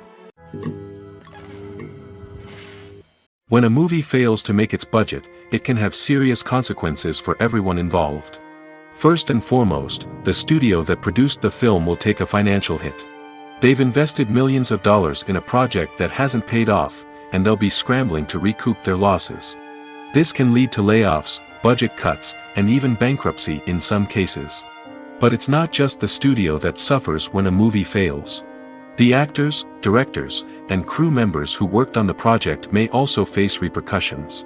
When a movie fails to make its budget, it can have serious consequences for everyone involved. First and foremost, the studio that produced the film will take a financial hit. They've invested millions of dollars in a project that hasn't paid off, and they'll be scrambling to recoup their losses. This can lead to layoffs, budget cuts, and even bankruptcy in some cases. But it's not just the studio that suffers when a movie fails. The actors, directors, and crew members who worked on the project may also face repercussions.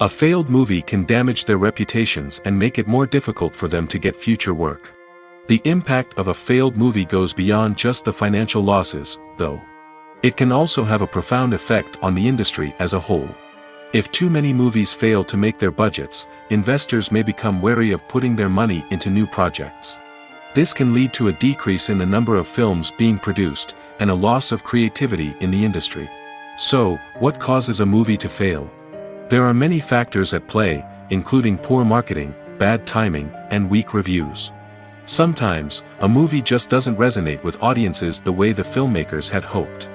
A failed movie can damage their reputations and make it more difficult for them to get future work. The impact of a failed movie goes beyond just the financial losses, though. It can also have a profound effect on the industry as a whole. If too many movies fail to make their budgets, investors may become wary of putting their money into new projects. This can lead to a decrease in the number of films being produced, and a loss of creativity in the industry. So, what causes a movie to fail? There are many factors at play, including poor marketing, bad timing, and weak reviews. Sometimes, a movie just doesn't resonate with audiences the way the filmmakers had hoped.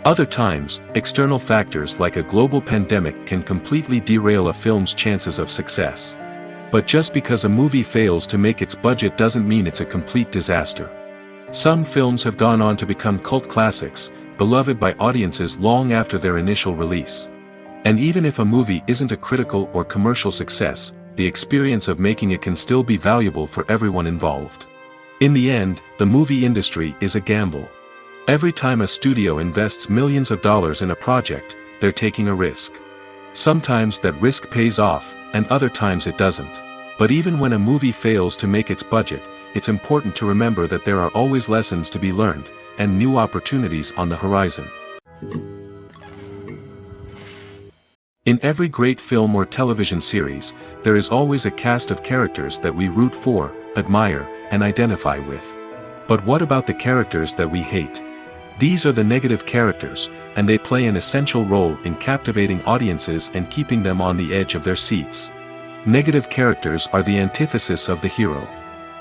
Other times, external factors like a global pandemic can completely derail a film's chances of success. But just because a movie fails to make its budget doesn't mean it's a complete disaster. Some films have gone on to become cult classics, beloved by audiences long after their initial release. And even if a movie isn't a critical or commercial success, the experience of making it can still be valuable for everyone involved. In the end, the movie industry is a gamble. Every time a studio invests millions of dollars in a project, they're taking a risk. Sometimes that risk pays off, and other times it doesn't. But even when a movie fails to make its budget, it's important to remember that there are always lessons to be learned, and new opportunities on the horizon. In every great film or television series, there is always a cast of characters that we root for, admire, and identify with. But what about the characters that we hate? These are the negative characters, and they play an essential role in captivating audiences and keeping them on the edge of their seats. Negative characters are the antithesis of the hero.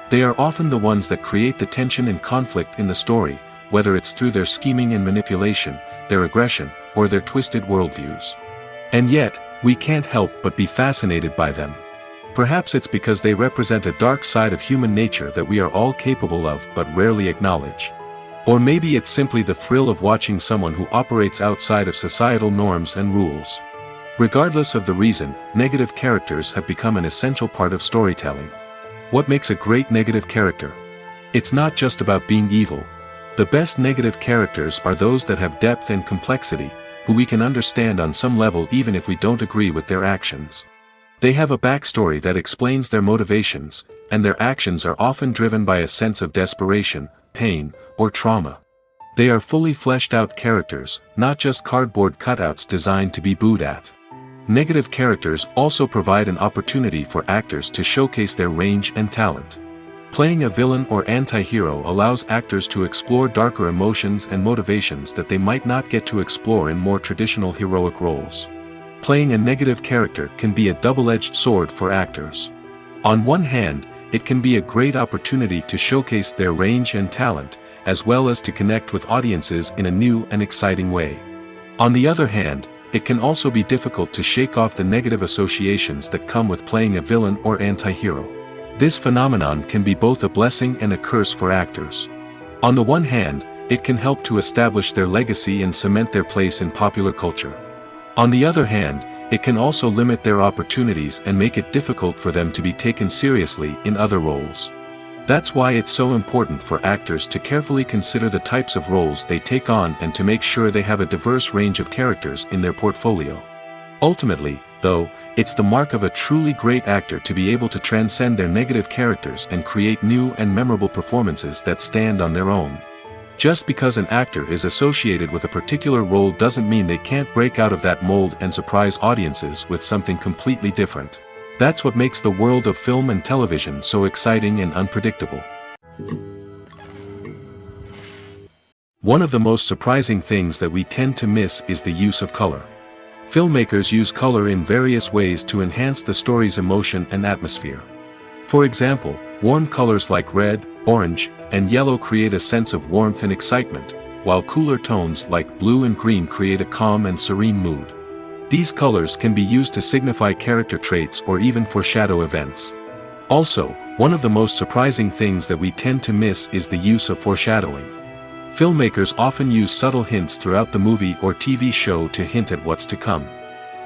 They are often the ones that create the tension and conflict in the story, whether it's through their scheming and manipulation, their aggression, or their twisted worldviews. And yet, we can't help but be fascinated by them. Perhaps it's because they represent a dark side of human nature that we are all capable of but rarely acknowledge. Or maybe it's simply the thrill of watching someone who operates outside of societal norms and rules. Regardless of the reason, negative characters have become an essential part of storytelling. What makes a great negative character? It's not just about being evil. The best negative characters are those that have depth and complexity, who we can understand on some level even if we don't agree with their actions. They have a backstory that explains their motivations, and their actions are often driven by a sense of desperation, pain, or trauma. They are fully fleshed out characters, not just cardboard cutouts designed to be booed at. Negative characters also provide an opportunity for actors to showcase their range and talent. Playing a villain or anti-hero allows actors to explore darker emotions and motivations that they might not get to explore in more traditional heroic roles. Playing a negative character can be a double-edged sword for actors. On one hand, it can be a great opportunity to showcase their range and talent, as well as to connect with audiences in a new and exciting way. On the other hand, it can also be difficult to shake off the negative associations that come with playing a villain or anti-hero. This phenomenon can be both a blessing and a curse for actors. On the one hand, it can help to establish their legacy and cement their place in popular culture. On the other hand, it can also limit their opportunities and make it difficult for them to be taken seriously in other roles. That's why it's so important for actors to carefully consider the types of roles they take on and to make sure they have a diverse range of characters in their portfolio. Ultimately, though, it's the mark of a truly great actor to be able to transcend their negative characters and create new and memorable performances that stand on their own. Just because an actor is associated with a particular role doesn't mean they can't break out of that mold and surprise audiences with something completely different. That's what makes the world of film and television so exciting and unpredictable. One of the most surprising things that we tend to miss is the use of color. Filmmakers use color in various ways to enhance the story's emotion and atmosphere. For example, warm colors like red, orange, and yellow create a sense of warmth and excitement, while cooler tones like blue and green create a calm and serene mood. These colors can be used to signify character traits or even foreshadow events. Also, one of the most surprising things that we tend to miss is the use of foreshadowing. Filmmakers often use subtle hints throughout the movie or TV show to hint at what's to come.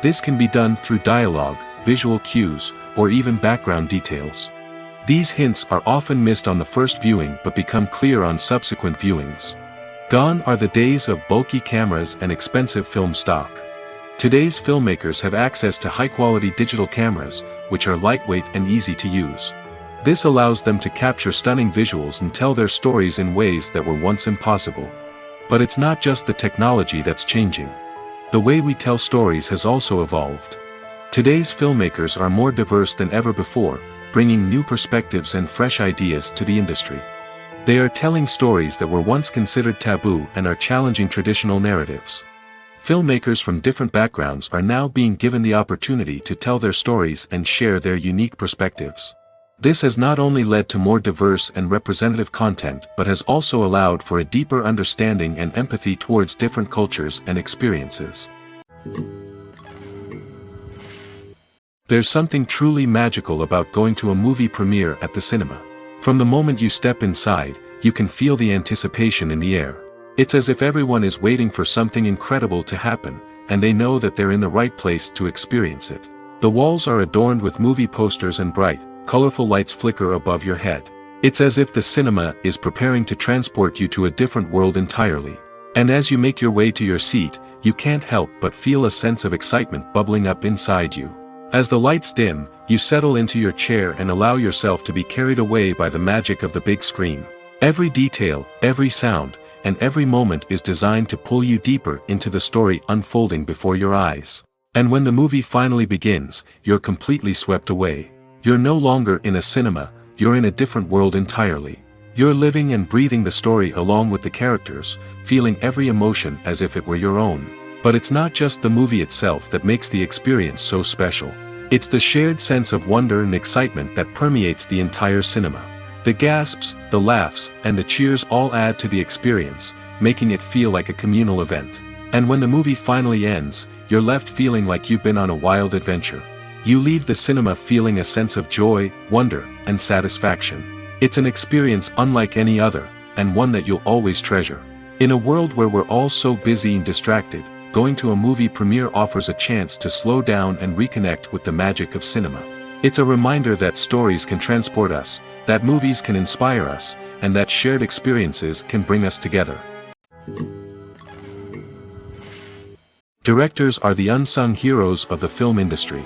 This can be done through dialogue, visual cues, or even background details. These hints are often missed on the first viewing but become clear on subsequent viewings. Gone are the days of bulky cameras and expensive film stock. Today's filmmakers have access to high-quality digital cameras, which are lightweight and easy to use. This allows them to capture stunning visuals and tell their stories in ways that were once impossible. But it's not just the technology that's changing. The way we tell stories has also evolved. Today's filmmakers are more diverse than ever before, bringing new perspectives and fresh ideas to the industry. They are telling stories that were once considered taboo and are challenging traditional narratives. Filmmakers from different backgrounds are now being given the opportunity to tell their stories and share their unique perspectives. This has not only led to more diverse and representative content but has also allowed for a deeper understanding and empathy towards different cultures and experiences. There's something truly magical about going to a movie premiere at the cinema. From the moment you step inside, you can feel the anticipation in the air. It's as if everyone is waiting for something incredible to happen, and they know that they're in the right place to experience it. The walls are adorned with movie posters and bright, colorful lights flicker above your head. It's as if the cinema is preparing to transport you to a different world entirely. And as you make your way to your seat, you can't help but feel a sense of excitement bubbling up inside you. As the lights dim, you settle into your chair and allow yourself to be carried away by the magic of the big screen. Every detail, every sound, and every moment is designed to pull you deeper into the story unfolding before your eyes. And when the movie finally begins, you're completely swept away. You're no longer in a cinema, you're in a different world entirely. You're living and breathing the story along with the characters, feeling every emotion as if it were your own. But it's not just the movie itself that makes the experience so special. It's the shared sense of wonder and excitement that permeates the entire cinema. The gasps, the laughs, and the cheers all add to the experience, making it feel like a communal event. And when the movie finally ends, you're left feeling like you've been on a wild adventure. You leave the cinema feeling a sense of joy, wonder, and satisfaction. It's an experience unlike any other, and one that you'll always treasure. In a world where we're all so busy and distracted, going to a movie premiere offers a chance to slow down and reconnect with the magic of cinema. It's a reminder that stories can transport us, that movies can inspire us, and that shared experiences can bring us together. Directors are the unsung heroes of the film industry.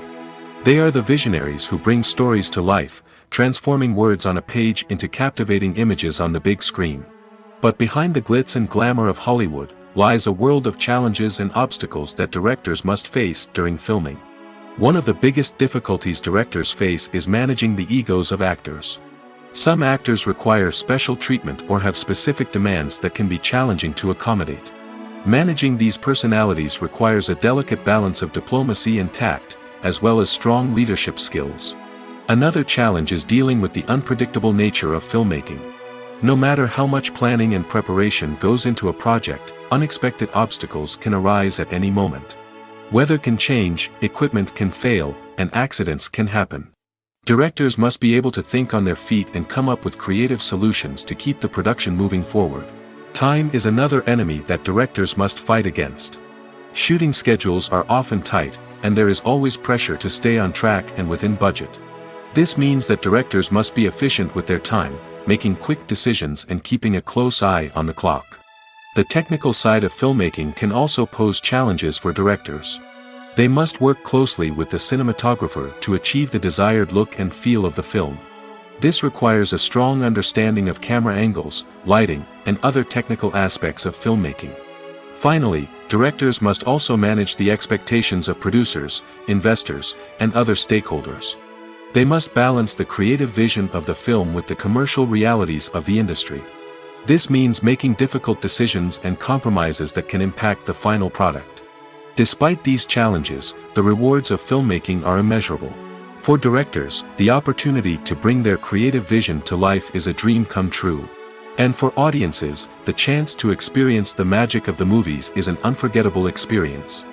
They are the visionaries who bring stories to life, transforming words on a page into captivating images on the big screen. But behind the glitz and glamour of Hollywood, lies a world of challenges and obstacles that directors must face during filming. One of the biggest difficulties directors face is managing the egos of actors. Some actors require special treatment or have specific demands that can be challenging to accommodate. Managing these personalities requires a delicate balance of diplomacy and tact, as well as strong leadership skills. Another challenge is dealing with the unpredictable nature of filmmaking. No matter how much planning and preparation goes into a project, unexpected obstacles can arise at any moment. Weather can change, equipment can fail, and accidents can happen. Directors must be able to think on their feet and come up with creative solutions to keep the production moving forward. Time is another enemy that directors must fight against. Shooting schedules are often tight, and there is always pressure to stay on track and within budget. This means that directors must be efficient with their time, making quick decisions and keeping a close eye on the clock. The technical side of filmmaking can also pose challenges for directors. They must work closely with the cinematographer to achieve the desired look and feel of the film. This requires a strong understanding of camera angles, lighting, and other technical aspects of filmmaking. Finally, directors must also manage the expectations of producers, investors, and other stakeholders. They must balance the creative vision of the film with the commercial realities of the industry. This means making difficult decisions and compromises that can impact the final product. Despite these challenges, the rewards of filmmaking are immeasurable. For directors, the opportunity to bring their creative vision to life is a dream come true. And for audiences, the chance to experience the magic of the movies is an unforgettable experience.